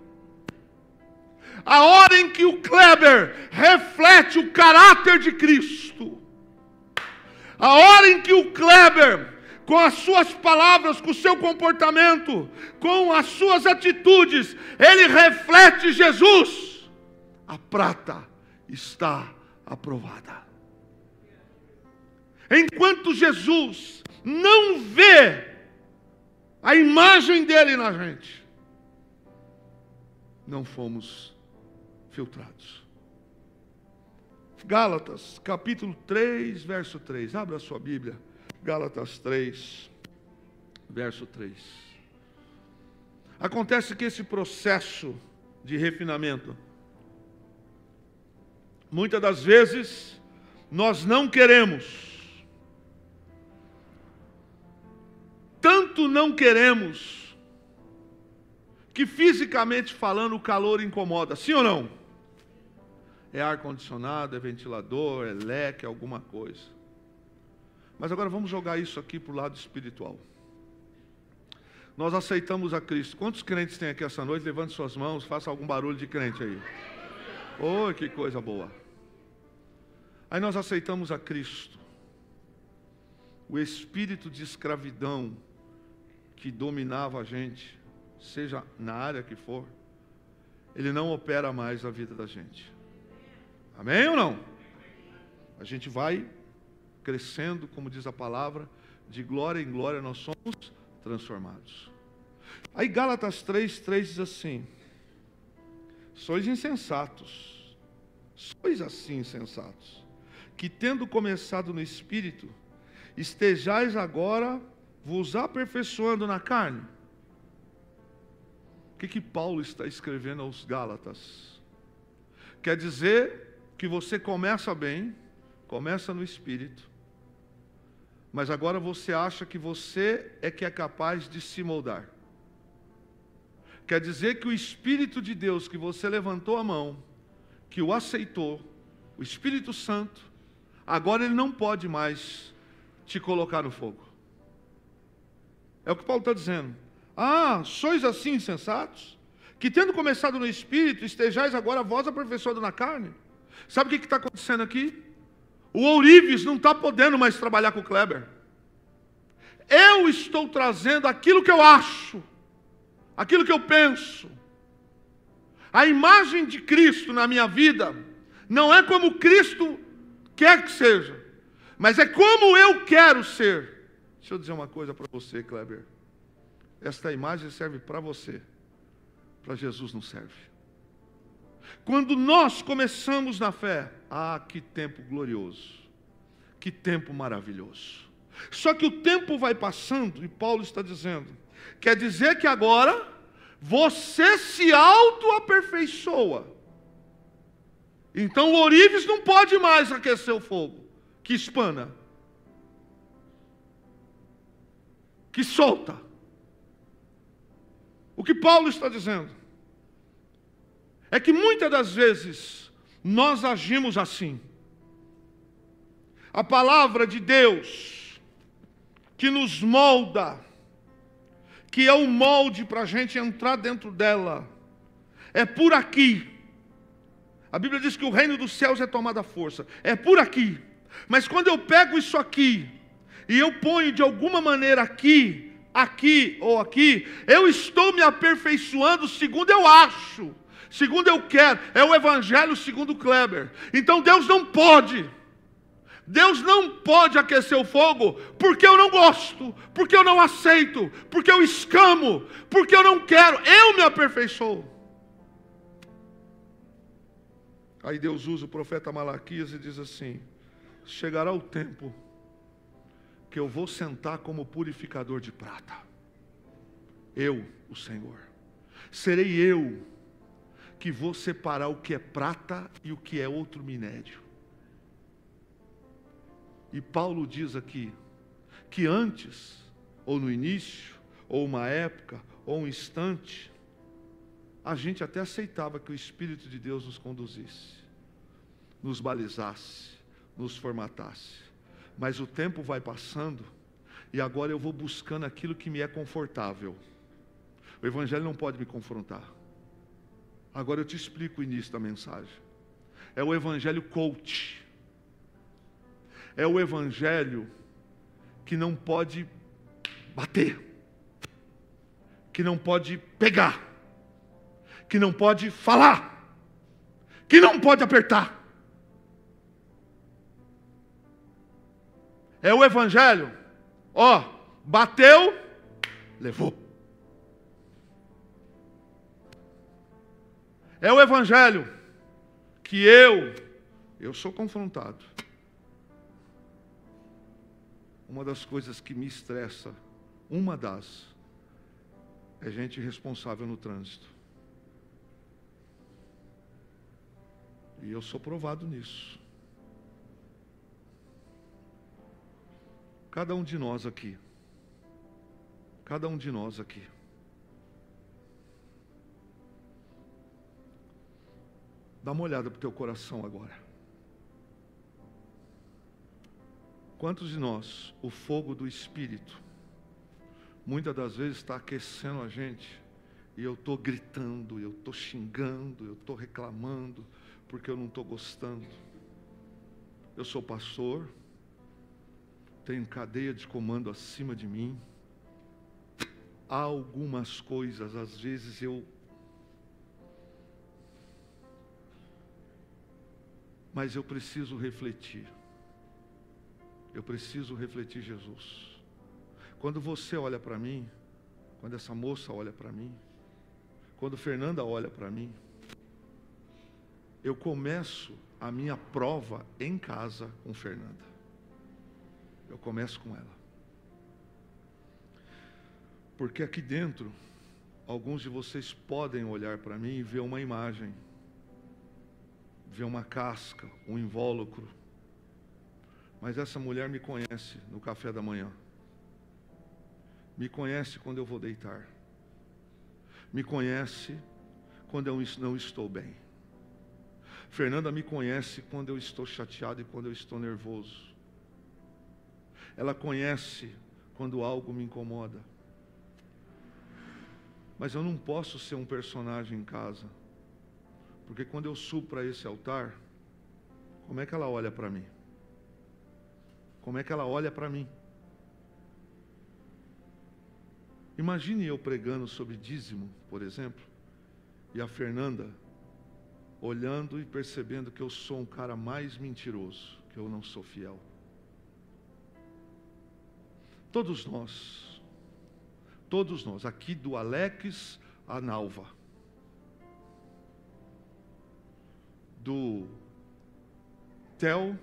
A hora em que o Kleber reflete o caráter de Cristo. A hora em que o Kleber, com as suas palavras, com o seu comportamento, com as suas atitudes, ele reflete Jesus. A prata está aprovada. Enquanto Jesus não vê a imagem dele na gente, não fomos filtrados. Gálatas, capítulo 3, verso 3. Abra a sua Bíblia. Gálatas 3, verso 3. Acontece que esse processo de refinamento, muitas das vezes, nós não queremos. Tanto não queremos, que fisicamente falando o calor incomoda. Sim ou não? É ar-condicionado, é ventilador, é leque, é alguma coisa. Mas agora vamos jogar isso aqui para o lado espiritual. Nós aceitamos a Cristo. Quantos crentes tem aqui essa noite? Levante suas mãos, faça algum barulho de crente aí. Oh, que coisa boa. Aí nós aceitamos a Cristo. O espírito de escravidão que dominava a gente, seja na área que for, ele não opera mais na vida da gente. Amém ou não? A gente vai crescendo, como diz a palavra, de glória em glória nós somos transformados. Aí Gálatas 3:3 diz assim: sois insensatos, sois assim insensatos, que tendo começado no Espírito, estejais agora vos aperfeiçoando na carne. O que Paulo está escrevendo aos Gálatas? Quer dizer que você começa bem, começa no Espírito, mas agora você acha que você é que é capaz de se moldar. Quer dizer que o Espírito de Deus, que você levantou a mão, que o aceitou, o Espírito Santo, agora ele não pode mais te colocar no fogo. É o que Paulo está dizendo. Ah, sois assim insensatos? Que tendo começado no Espírito, estejais agora vós aperfeiçoados na carne? Sabe o que está acontecendo aqui? O ourives não está podendo mais trabalhar com o Kleber. Eu estou trazendo aquilo que eu acho, aquilo que eu penso. A imagem de Cristo na minha vida não é como Cristo quer que seja, mas é como eu quero ser. Deixa eu dizer uma coisa para você, Kleber. Esta imagem serve para você, para Jesus não serve. Quando nós começamos na fé, que tempo glorioso, que tempo maravilhoso. Só que o tempo vai passando, e Paulo está dizendo, quer dizer que agora você se auto-aperfeiçoa. Então o ourives não pode mais aquecer o fogo, que espana, que solta. O que Paulo está dizendo é que muitas das vezes nós agimos assim. A palavra de Deus que nos molda, que é o molde para a gente entrar dentro dela, é por aqui. A Bíblia diz que o reino dos céus é tomado à força, é por aqui. Mas quando eu pego isso aqui e eu ponho de alguma maneira aqui ou aqui, eu estou me aperfeiçoando segundo eu acho, segundo eu quero. É o evangelho segundo Kleber. Então Deus não pode aquecer o fogo porque eu não gosto, porque eu não aceito, porque eu escamo, porque eu não quero. Eu me aperfeiçoo. Aí Deus usa o profeta Malaquias e diz assim: chegará o tempo que eu vou sentar como purificador de prata. Eu, o Senhor, serei eu que vou separar o que é prata e o que é outro minério. E Paulo diz aqui que antes, ou no início, ou uma época, ou um instante, a gente até aceitava que o Espírito de Deus nos conduzisse, nos balizasse, nos formatasse. Mas o tempo vai passando e agora eu vou buscando aquilo que me é confortável. O Evangelho não pode me confrontar. Agora eu te explico o início da mensagem. É o Evangelho coach. É o Evangelho que não pode bater, que não pode pegar, que não pode falar, que não pode apertar. É o Evangelho, bateu, levou. É o Evangelho que eu sou confrontado. Uma das coisas que me estressa, é gente irresponsável no trânsito. E eu sou provado nisso. Cada um de nós aqui. Dá uma olhada para o teu coração agora. Quantos de nós, o fogo do Espírito, muitas das vezes está aquecendo a gente, e eu estou gritando, eu estou xingando, eu estou reclamando, porque eu não estou gostando. Eu sou pastor, tenho cadeia de comando acima de mim. Há algumas coisas, às vezes mas eu preciso refletir. Eu preciso refletir Jesus. Quando você olha para mim, quando essa moça olha para mim, quando Fernanda olha para mim, eu começo a minha prova em casa com Fernanda. Eu começo com ela. Porque aqui dentro, alguns de vocês podem olhar para mim e ver uma imagem, ver uma casca, um invólucro. Mas essa mulher me conhece no café da manhã. Me conhece quando eu vou deitar. Me conhece quando eu não estou bem. Fernanda me conhece quando eu estou chateado e quando eu estou nervoso. Ela conhece quando algo me incomoda. Mas eu não posso ser um personagem em casa. Porque quando eu subo para esse altar, como é que ela olha para mim? Como é que ela olha para mim? Imagine eu pregando sobre dízimo, por exemplo, e a Fernanda olhando e percebendo que eu sou um cara mais mentiroso, que eu não sou fiel. Todos nós, aqui do Alex à Nalva, do Theo,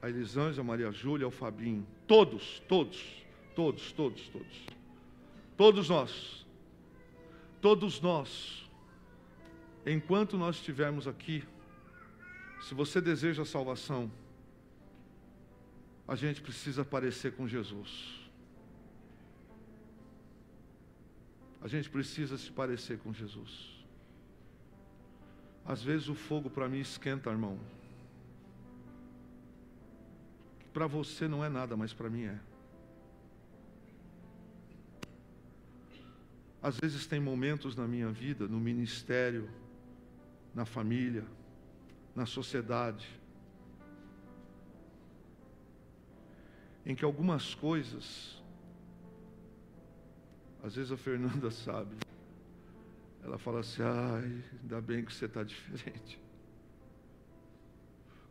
a Elisângela, a Maria Júlia, ao Fabinho. Todos nós, enquanto nós estivermos aqui, se você deseja a salvação, a gente precisa parecer com Jesus. A gente precisa se parecer com Jesus. Às vezes o fogo para mim esquenta, irmão. Para você não é nada, mas para mim é. Às vezes tem momentos na minha vida, no ministério, na família, na sociedade, em que algumas coisas, às vezes a Fernanda sabe, ela fala assim: ai, ainda bem que você está diferente.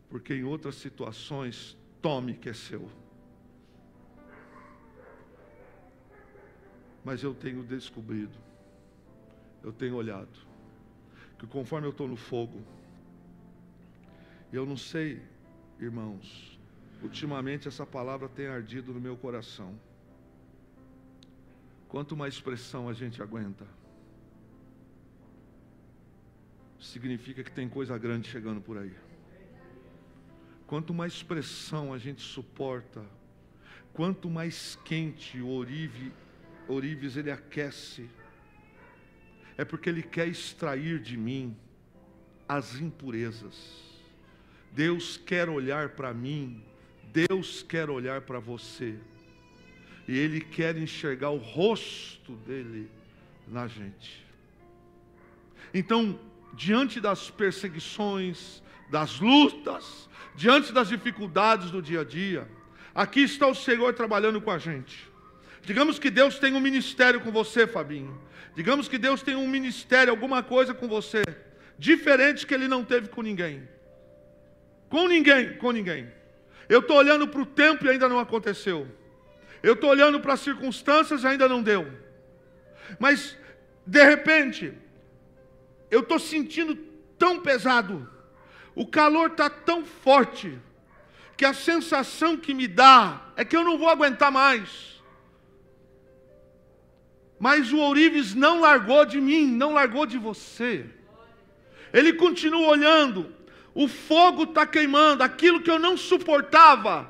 Porque em outras situações, tome que é seu. Mas eu tenho descobrido, eu tenho olhado, que conforme eu estou no fogo, eu não sei, irmãos, ultimamente essa palavra tem ardido no meu coração. Quanto mais pressão a gente aguenta, significa que tem coisa grande chegando por aí. Quanto mais pressão a gente suporta, quanto mais quente o ourives ele aquece, é porque ele quer extrair de mim as impurezas. Deus quer olhar para mim, Deus quer olhar para você, e Ele quer enxergar o rosto dele na gente. Então, diante das perseguições, das lutas, diante das dificuldades do dia a dia, aqui está o Senhor trabalhando com a gente. Digamos que Deus tem um ministério com você, Fabinho. Digamos que Deus tem um ministério, alguma coisa com você, diferente que Ele não teve com ninguém. Com ninguém. Eu estou olhando para o tempo e ainda não aconteceu. Eu estou olhando para as circunstâncias e ainda não deu. Mas, de repente, eu estou sentindo tão pesado, o calor está tão forte, que a sensação que me dá é que eu não vou aguentar mais. Mas o ourives não largou de mim, não largou de você. Ele continua olhando. O fogo está queimando, aquilo que eu não suportava,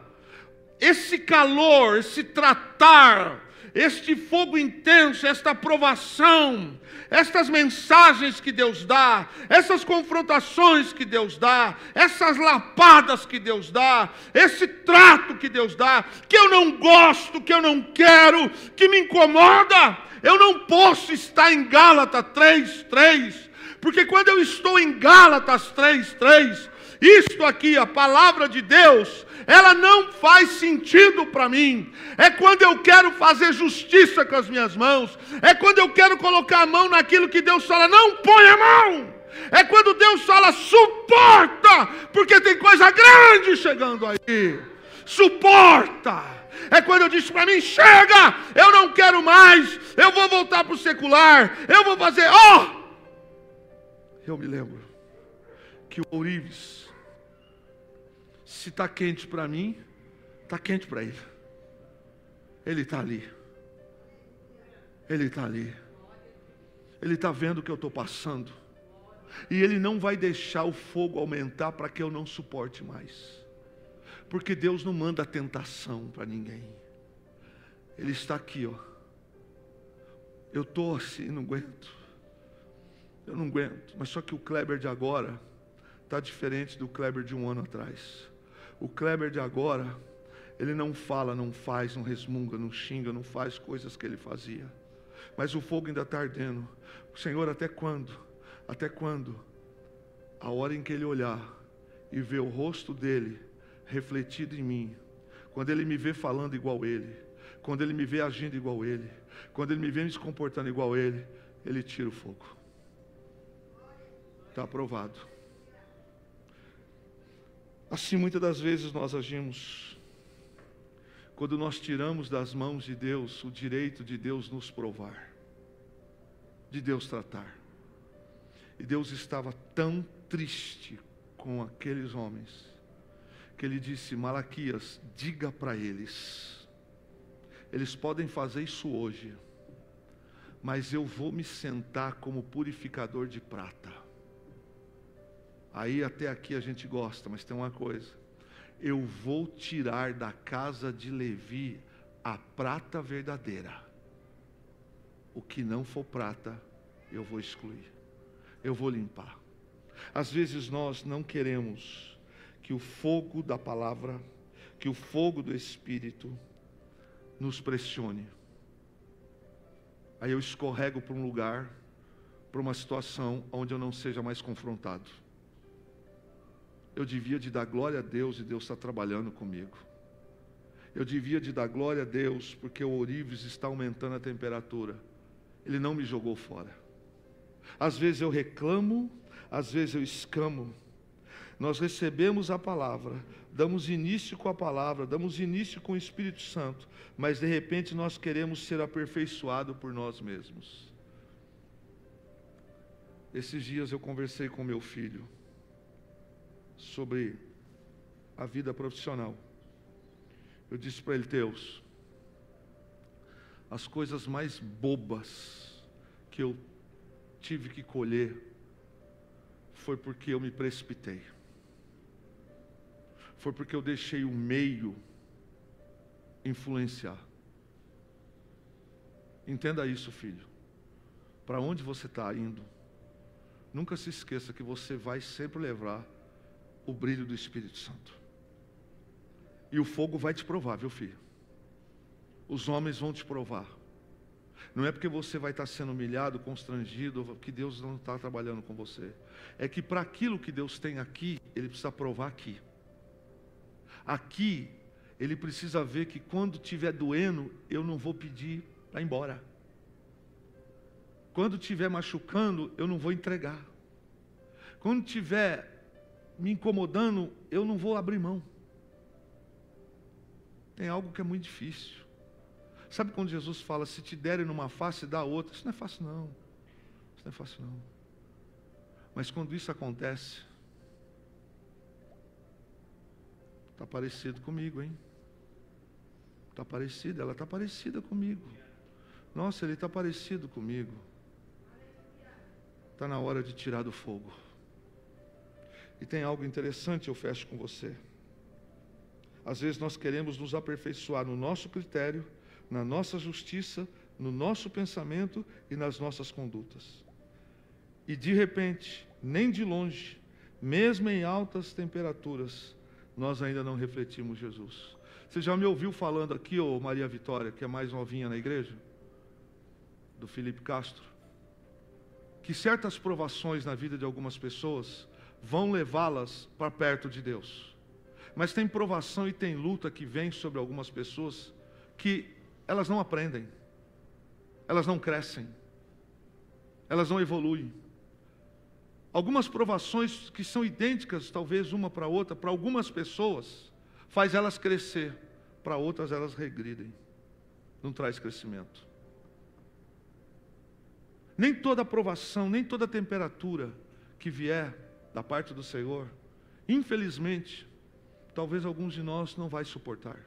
esse calor, esse tratar, este fogo intenso, esta provação, estas mensagens que Deus dá, essas confrontações que Deus dá, essas lapadas que Deus dá, esse trato que Deus dá, que eu não gosto, que eu não quero, que me incomoda. Eu não posso estar em Gálatas 3:3, porque quando eu estou em Gálatas 3:3, isto aqui, a palavra de Deus, ela não faz sentido para mim. É quando eu quero fazer justiça com as minhas mãos, é quando eu quero colocar a mão naquilo que Deus fala, não põe a mão. É quando Deus fala, suporta, porque tem coisa grande chegando aí. Suporta. É quando eu disse para mim, chega, eu não quero mais, eu vou voltar para o secular, eu vou fazer, Eu me lembro que o ourives, se está quente para mim, está quente para ele. Ele está ali. Ele está ali. Ele está vendo o que eu estou passando. E Ele não vai deixar o fogo aumentar para que eu não suporte mais. Porque Deus não manda tentação para ninguém. Ele está aqui, Eu estou assim, não aguento. Eu não aguento. Mas só que o Kleber de agora está diferente do Kleber de um ano atrás. O Kleber de agora, ele não fala, não faz, não resmunga, não xinga, não faz coisas que ele fazia. Mas o fogo ainda está ardendo. Senhor, até quando? Até quando? A hora em que ele olhar e ver o rosto dele refletido em mim, quando ele me vê falando igual ele, quando ele me vê agindo igual ele, quando ele me vê me comportando igual ele tira o fogo. Está aprovado. Assim muitas das vezes nós agimos, quando nós tiramos das mãos de Deus o direito de Deus nos provar, de Deus tratar. E Deus estava tão triste com aqueles homens, que ele disse: Malaquias, diga para eles podem fazer isso hoje, mas eu vou me sentar como purificador de prata. Aí até aqui a gente gosta, mas tem uma coisa: eu vou tirar da casa de Levi a prata verdadeira. O que não for prata, eu vou excluir, eu vou limpar. Às vezes nós não queremos que o fogo da palavra, que o fogo do Espírito nos pressione. Aí eu escorrego para um lugar, para uma situação onde eu não seja mais confrontado. Eu devia de dar glória a Deus e Deus está trabalhando comigo. Eu devia de dar glória a Deus porque o ourives está aumentando a temperatura. Ele não me jogou fora. Às vezes eu reclamo, às vezes eu escamo. Nós recebemos a palavra, damos início com a palavra, damos início com o Espírito Santo, mas de repente nós queremos ser aperfeiçoados por nós mesmos. Esses dias eu conversei com meu filho sobre a vida profissional. Eu disse para ele: Teus, as coisas mais bobas que eu tive que colher foi porque eu me precipitei. Foi porque eu deixei o meio influenciar. Entenda isso, filho. Para onde você está indo, nunca se esqueça que você vai sempre levar o brilho do Espírito Santo. E o fogo vai te provar, viu, filho? Os homens vão te provar. Não é porque você vai estar sendo humilhado, constrangido, que Deus não está trabalhando com você. É que para aquilo que Deus tem aqui, Ele precisa provar aqui. Aqui, Ele precisa ver que quando estiver doendo, eu não vou pedir para ir embora. Quando estiver machucando, eu não vou entregar. Quando estiver me incomodando, eu não vou abrir mão. Tem algo que é muito difícil. Sabe quando Jesus fala: se te derem numa face, dá outra? Isso não é fácil não. Isso não é fácil não. Mas quando isso acontece, está parecido comigo, hein? Está parecido, ela está parecida comigo. Nossa, ele está parecido comigo. Está na hora de tirar do fogo. E tem algo interessante, eu fecho com você. Às vezes nós queremos nos aperfeiçoar no nosso critério, na nossa justiça, no nosso pensamento e nas nossas condutas. E de repente, nem de longe, mesmo em altas temperaturas, nós ainda não refletimos Jesus. Você já me ouviu falando aqui, ô Maria Vitória, que é mais novinha na igreja? Do Felipe Castro. Que certas provações na vida de algumas pessoas vão levá-las para perto de Deus. Mas tem provação e tem luta que vem sobre algumas pessoas que elas não aprendem, elas não crescem, elas não evoluem. Algumas provações que são idênticas, talvez uma para outra, para algumas pessoas, faz elas crescer, para outras elas regridem, não traz crescimento. Nem toda provação, nem toda temperatura que vier da parte do Senhor, infelizmente, talvez alguns de nós não vai suportar.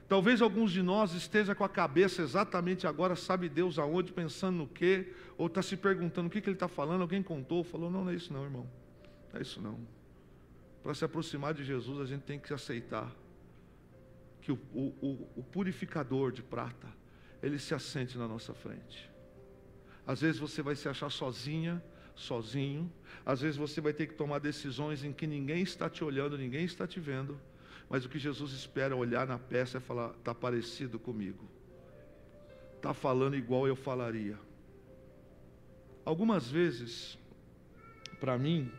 Talvez alguns de nós esteja com a cabeça exatamente agora, sabe Deus aonde, pensando no quê, ou está se perguntando o que ele está falando, alguém contou, falou: não, não é isso não, irmão, não é isso não. Para se aproximar de Jesus, a gente tem que aceitar que o purificador de prata, ele se assente na nossa frente. Às vezes você vai se achar sozinha, sozinho, às vezes você vai ter que tomar decisões em que ninguém está te olhando, ninguém está te vendo, mas o que Jesus espera olhar na peça é falar: está parecido comigo, está falando igual eu falaria. Algumas vezes, para mim,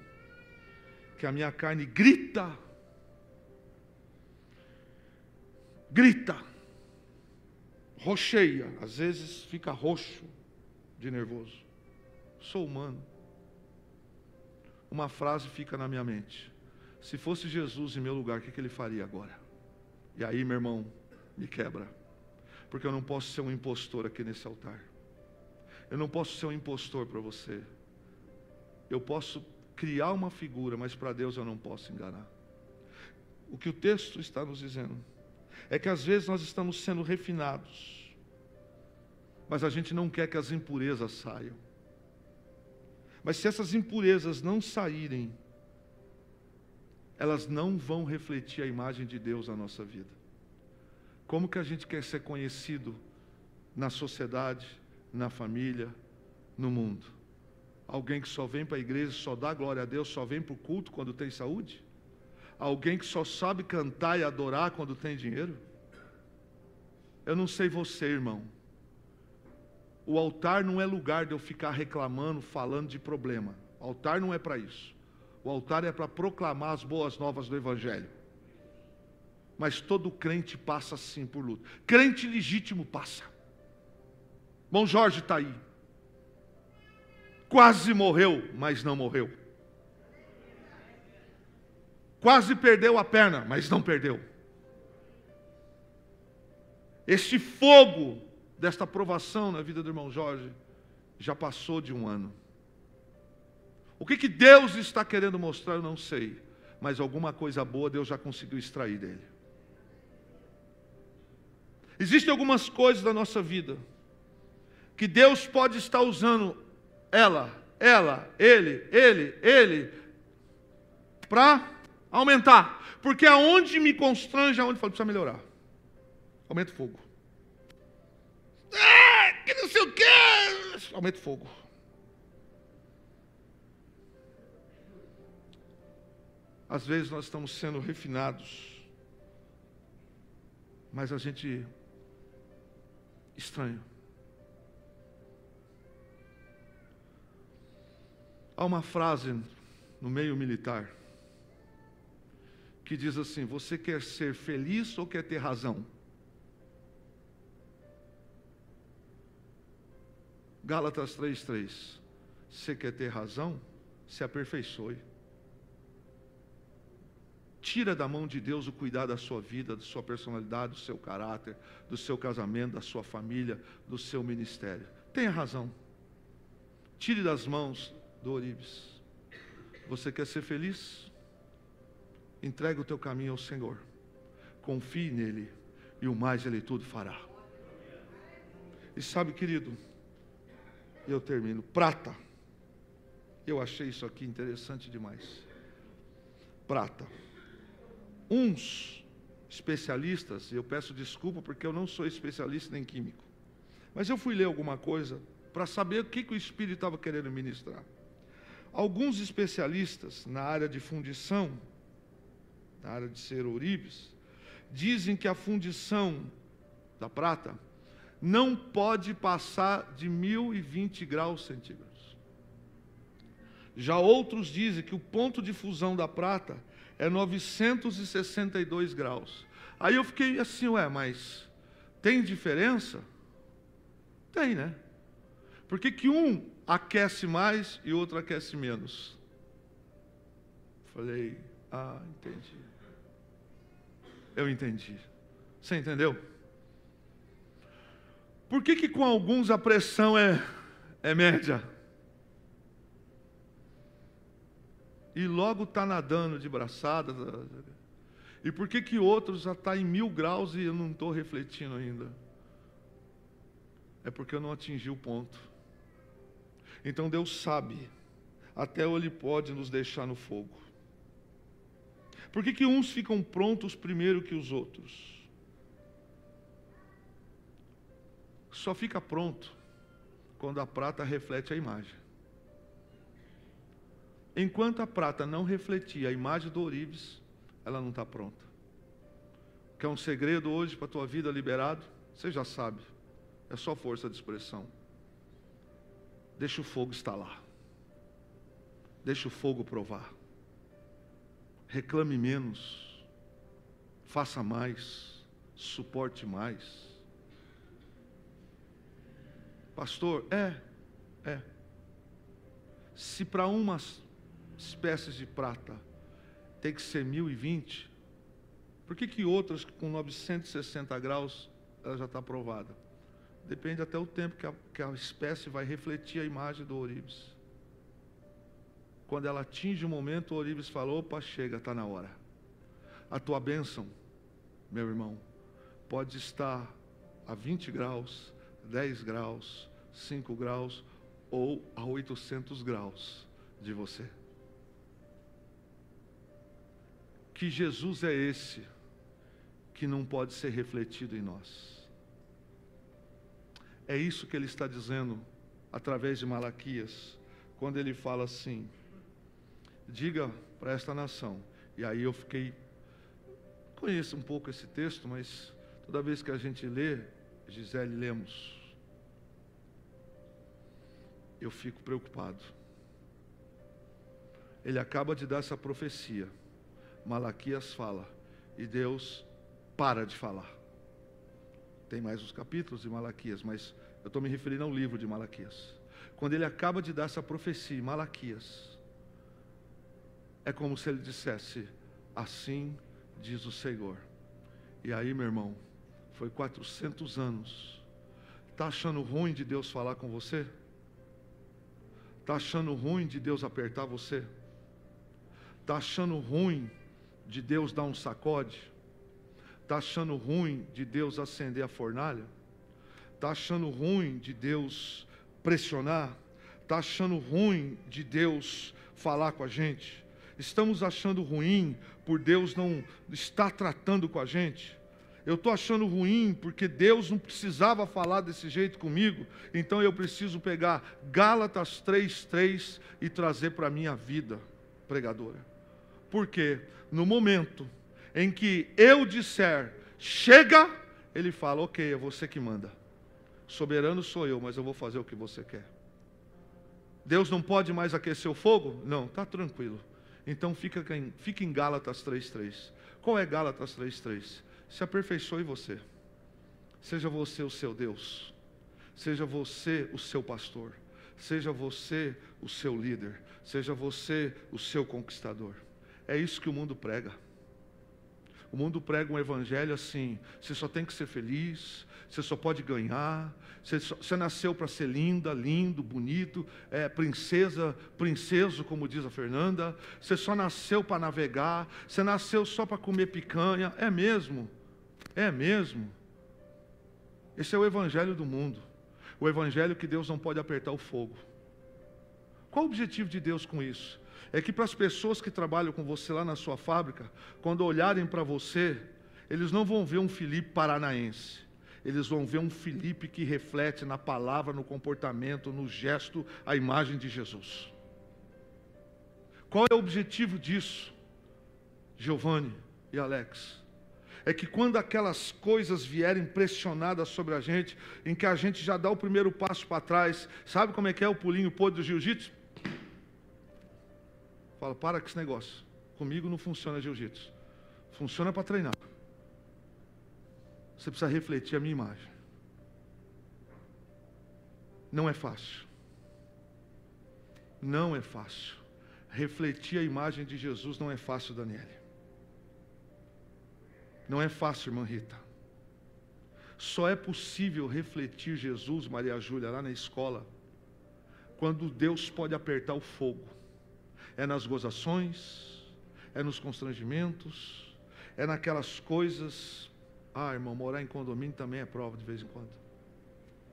que a minha carne grita, rocheia, às vezes fica roxo de nervoso. Sou humano. Uma frase fica na minha mente: se fosse Jesus em meu lugar, o que ele faria agora? E aí, meu irmão, me quebra. Porque eu não posso ser um impostor aqui nesse altar. Eu não posso ser um impostor para você. Eu posso criar uma figura, mas para Deus eu não posso enganar. O que o texto está nos dizendo é que às vezes nós estamos sendo refinados, mas a gente não quer que as impurezas saiam. Mas se essas impurezas não saírem, elas não vão refletir a imagem de Deus na nossa vida. Como que a gente quer ser conhecido na sociedade, na família, no mundo? Alguém que só vem para a igreja, só dá glória a Deus, só vem para o culto quando tem saúde? Alguém que só sabe cantar e adorar quando tem dinheiro? Eu não sei você, irmão. O altar não é lugar de eu ficar reclamando, falando de problema. O altar não é para isso. O altar é para proclamar as boas novas do Evangelho. Mas todo crente passa sim por luta. Crente legítimo passa. Bom Jorge está aí. Quase morreu, mas não morreu. Quase perdeu a perna, mas não perdeu. Este fogo desta provação na vida do irmão Jorge já passou de 1 ano. O que Deus está querendo mostrar, eu não sei. Mas alguma coisa boa Deus já conseguiu extrair dele. Existem algumas coisas da nossa vida que Deus pode estar usando ele, para aumentar. Porque aonde me constrange, aonde eu falo, precisa melhorar. Aumenta o fogo. Que não sei o que. Aumenta o fogo. Às vezes nós estamos sendo refinados, mas a gente estranha. Há uma frase no meio militar que diz assim: você quer ser feliz ou quer ter razão? Gálatas 3:3. Você quer ter razão? Se aperfeiçoe. Tira da mão de Deus o cuidar da sua vida, da sua personalidade, do seu caráter, do seu casamento, da sua família, do seu ministério. Tenha razão. Tire das mãos do ourives. Você quer ser feliz? Entregue o teu caminho ao Senhor. Confie nele e o mais Ele tudo fará. E sabe, querido, eu termino. Prata. Eu achei isso aqui interessante demais. Prata. Uns especialistas, e eu peço desculpa porque eu não sou especialista nem químico, mas eu fui ler alguma coisa para saber o que o Espírito estava querendo ministrar. Alguns especialistas na área de fundição, na área de ser ourives, dizem que a fundição da prata não pode passar de 1020 graus centígrados. Já outros dizem que o ponto de fusão da prata é 962 graus. Aí eu fiquei assim, mas tem diferença? Tem, né? Por que um aquece mais e outro aquece menos? Falei, entendi. Eu entendi. Você entendeu? Por que com alguns a pressão é média? E logo está nadando de braçada. E por que outros já está em 1000 graus e eu não estou refletindo ainda? É porque eu não atingi o ponto. Então Deus sabe, até Ele pode nos deixar no fogo. Por que uns ficam prontos primeiro que os outros? Só fica pronto quando a prata reflete a imagem. Enquanto a prata não refletir a imagem do ourives, ela não está pronta. Quer um segredo hoje para a tua vida liberado? Você já sabe. É só força de expressão. Deixa o fogo estalar. Deixa o fogo provar. Reclame menos. Faça mais. Suporte mais. Pastor, se para umas espécies de prata tem que ser 1020, por que outras com 960 graus ela já está provada? Depende até o tempo que a espécie vai refletir a imagem do ourives. Quando ela atinge o momento, o ourives fala: opa, chega, está na hora. A tua bênção, meu irmão, pode estar a 20 graus, 10 graus, 5 graus ou a 800 graus de você. Que Jesus é esse que não pode ser refletido em nós. É isso que ele está dizendo através de Malaquias, quando ele fala assim: diga para esta nação. E aí eu conheço um pouco esse texto, mas toda vez que a gente lê, Gisele, lemos, eu fico preocupado. Ele acaba de dar essa profecia. Malaquias fala, e Deus para de falar. Tem mais os capítulos de Malaquias, mas eu estou me referindo ao livro de Malaquias. Quando ele acaba de dar essa profecia em Malaquias, é como se ele dissesse: assim diz o Senhor. E aí, meu irmão, foi 400 anos. Está achando ruim de Deus falar com você? Está achando ruim de Deus apertar você? Está achando ruim de Deus dar um sacode? Está achando ruim de Deus acender a fornalha? Está achando ruim de Deus pressionar? Está achando ruim de Deus falar com a gente? Estamos achando ruim por Deus não estar tratando com a gente? Eu estou achando ruim porque Deus não precisava falar desse jeito comigo, então eu preciso pegar Gálatas 3:3 e trazer para a minha vida, pregadora. Porque no momento em que eu disser chega, ele fala: ok, é você que manda. Soberano sou eu, mas eu vou fazer o que você quer. Deus não pode mais aquecer o fogo? Não, está tranquilo. Então fica em Gálatas 3:3. Qual é Gálatas 3:3? Se aperfeiçoe você. Seja você o seu Deus. Seja você o seu pastor. Seja você o seu líder. Seja você o seu conquistador. É isso que o mundo prega. O mundo prega um evangelho assim: você só tem que ser feliz, você só pode ganhar, você nasceu para ser linda, lindo, bonito, princeso, como diz a Fernanda, você só nasceu para navegar, você nasceu só para comer picanha. É mesmo? É mesmo? Esse é o evangelho do mundo, o evangelho que Deus não pode apertar o fogo. Qual o objetivo de Deus com isso? É que para as pessoas que trabalham com você lá na sua fábrica, quando olharem para você, eles não vão ver um Felipe paranaense. Eles vão ver um Felipe que reflete na palavra, no comportamento, no gesto, a imagem de Jesus. Qual é o objetivo disso, Giovanni e Alex? É que quando aquelas coisas vierem pressionadas sobre a gente, em que a gente já dá o primeiro passo para trás, sabe como é que é o pulinho podre do jiu-jitsu? Fala: para com esse negócio, comigo não funciona jiu-jitsu, funciona para treinar. Você precisa refletir a minha imagem. Não é fácil. Não é fácil. Refletir a imagem de Jesus não é fácil, Daniele. Não é fácil, irmã Rita. Só é possível refletir Jesus, Maria Júlia, lá na escola, quando Deus pode apertar o fogo. É nas gozações, é nos constrangimentos, é naquelas coisas. Ah, irmão, morar em condomínio também é prova de vez em quando.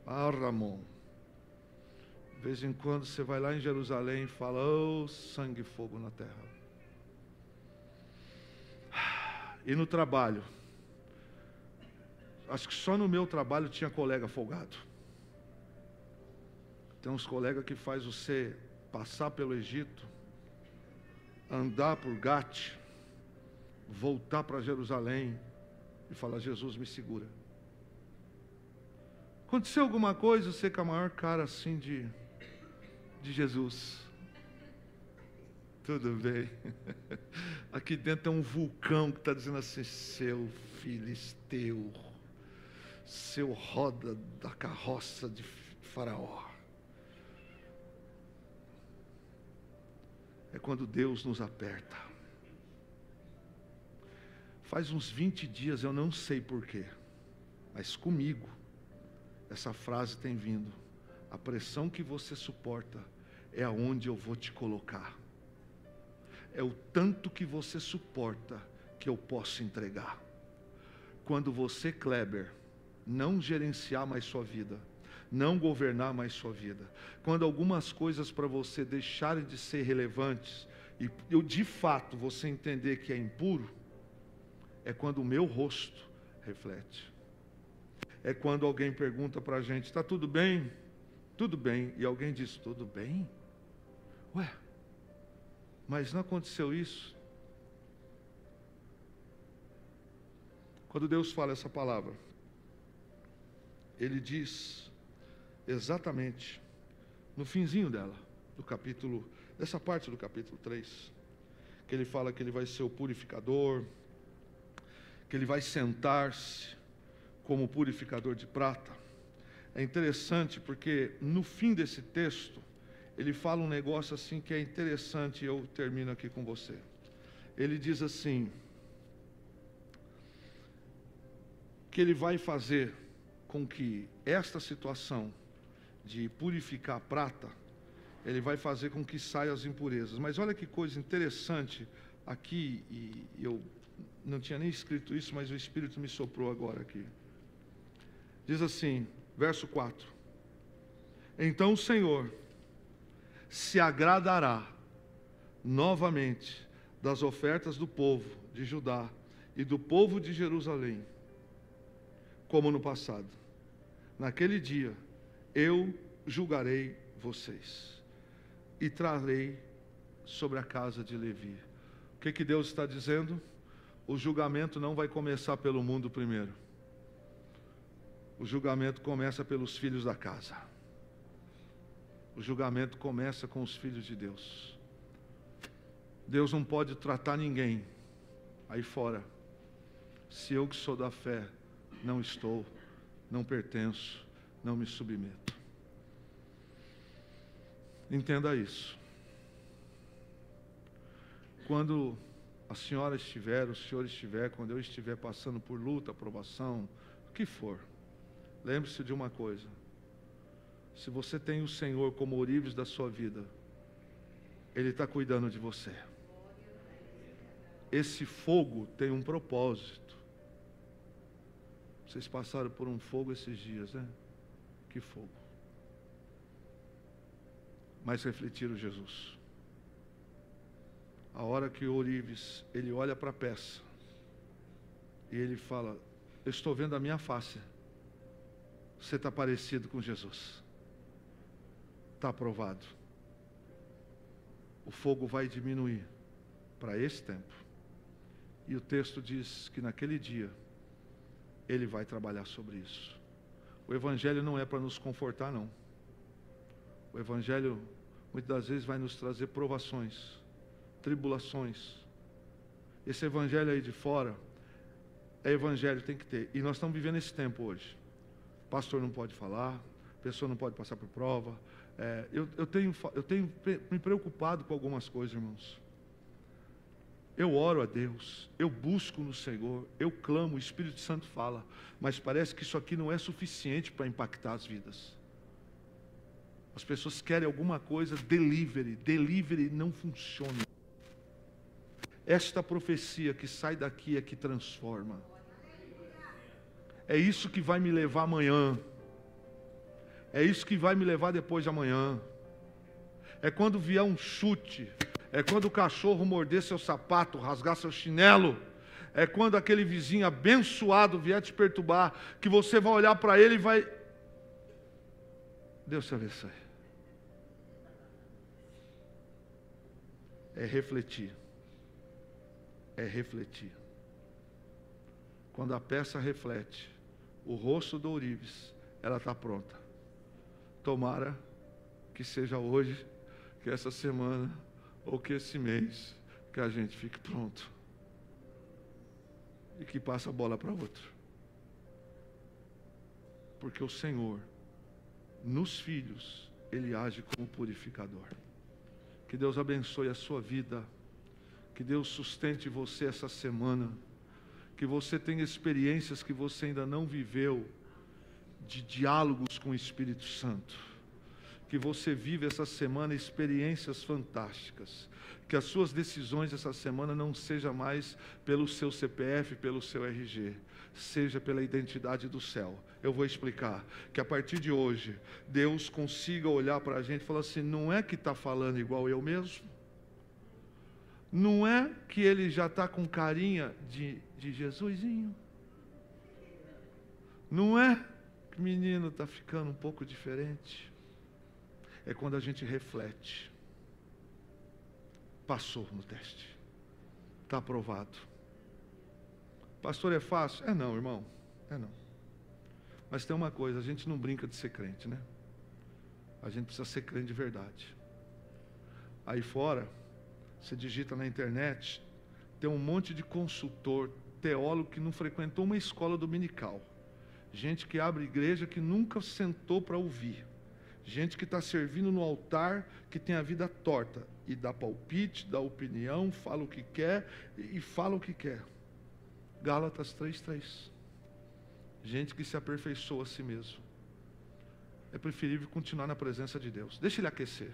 Ah, Ramon. De vez em quando você vai lá em Jerusalém e fala: oh, sangue e fogo na terra. E no trabalho, acho que só no meu trabalho tinha colega folgado. Tem uns colegas que faz você passar pelo Egito, andar por Gate, voltar para Jerusalém e falar: Jesus, me segura. Aconteceu alguma coisa, você com a maior cara assim de Jesus. Tudo bem. Aqui dentro é um vulcão que está dizendo assim: seu filisteu, seu roda da carroça de Faraó. É quando Deus nos aperta. Faz uns 20 dias, eu não sei porquê, mas comigo, essa frase tem vindo: a pressão que você suporta é aonde eu vou te colocar. é o tanto que você suporta que eu posso entregar. Quando você, Kleber, não gerenciar mais sua vida, não governar mais sua vida, quando algumas coisas para você deixarem de ser relevantes, e eu de fato você entender que é impuro, é quando o meu rosto reflete. É quando alguém pergunta para a gente, está tudo bem? Tudo bem. E alguém diz, tudo bem? Ué, mas não aconteceu isso? Quando Deus fala essa palavra, Ele diz exatamente no finzinho dela, dessa parte do capítulo 3, que Ele fala que Ele vai ser o purificador, que Ele vai sentar-se como purificador de prata. É interessante porque no fim desse texto, ele fala um negócio assim que é interessante, e eu termino aqui com você. Ele diz assim, que ele vai fazer com que esta situação de purificar a prata, ele vai fazer com que saiam as impurezas. Mas olha que coisa interessante aqui, e eu não tinha nem escrito isso, mas o Espírito me soprou agora aqui. Diz assim, verso 4. Então o Senhor se agradará novamente das ofertas do povo de Judá e do povo de Jerusalém, como no passado. Naquele dia eu julgarei vocês e trarei sobre a casa de Levi. O que Deus está dizendo? O julgamento não vai começar pelo mundo primeiro. O julgamento começa pelos filhos da casa. O julgamento começa com os filhos de Deus. Deus não pode tratar ninguém aí fora, se eu que sou da fé não estou, não pertenço, não me submeto. Entenda isso. Quando a senhora estiver, o senhor estiver, quando eu estiver passando por luta, provação, o que for, lembre-se de uma coisa: se você tem o Senhor como ourives da sua vida, Ele está cuidando de você. Esse fogo tem um propósito. Vocês passaram por um fogo esses dias, né? Que fogo. Mas refletiram Jesus. A hora que o ourives, ele olha para a peça, e ele fala, eu estou vendo a minha face. Você está parecido com Jesus. Está aprovado. O fogo vai diminuir para esse tempo. E o texto diz que naquele dia Ele vai trabalhar sobre isso. O Evangelho não é para nos confortar, não. O Evangelho muitas das vezes vai nos trazer provações, tribulações. Esse Evangelho aí de fora é Evangelho, tem que ter. E nós estamos vivendo esse tempo hoje. O pastor não pode falar, a pessoa não pode passar por prova. Eu tenho me preocupado com algumas coisas, irmãos. Eu oro a Deus, eu busco no Senhor, eu clamo, o Espírito Santo fala, mas parece que isso aqui não é suficiente para impactar as vidas. As pessoas querem alguma coisa, delivery não funciona. Esta profecia que sai daqui é que transforma. É isso que vai me levar amanhã. É isso que vai me levar depois de amanhã. É quando vier um chute. É quando o cachorro morder seu sapato, rasgar seu chinelo. É quando aquele vizinho abençoado vier te perturbar, que você vai olhar para ele e vai... Deus te abençoe. É refletir. É refletir. Quando a peça reflete, o rosto do ourives, ela está pronta. Tomara que seja hoje, que essa semana, ou que esse mês, que a gente fique pronto. E que passe a bola para outro. Porque o Senhor, nos filhos, Ele age como purificador. Que Deus abençoe a sua vida. Que Deus sustente você essa semana. Que você tenha experiências que você ainda não viveu, de diálogos com o Espírito Santo. que você vive essa semana experiências fantásticas. Que as suas decisões essa semana não seja mais pelo seu CPF, pelo seu RG, seja pela identidade do céu. Eu vou explicar. Que a partir de hoje, Deus consiga olhar para a gente e falar assim, não é que está falando igual eu mesmo? Não é que ele já está com carinha de Jesusinho? Não é que o menino está ficando um pouco diferente? É quando a gente reflete. Passou no teste. Está aprovado. Pastor, é fácil? É não, irmão. É não. Mas tem uma coisa, a gente não brinca de ser crente, né? A gente precisa ser crente de verdade. Aí fora, você digita na internet, tem um monte de consultor, teólogo que não frequentou uma escola dominical. Gente que abre igreja que nunca sentou para ouvir. Gente que está servindo no altar, que tem a vida torta. E dá palpite, dá opinião, fala o que quer e fala o que quer. Gálatas 3:3. Gente que se aperfeiçoa a si mesmo. É preferível continuar na presença de Deus. Deixa Ele aquecer.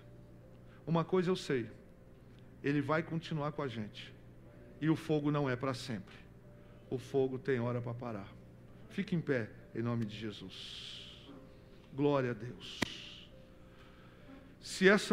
Uma coisa eu sei. Ele vai continuar com a gente. E o fogo não é para sempre. O fogo tem hora para parar. Fique em pé, em nome de Jesus. Glória a Deus. Se essa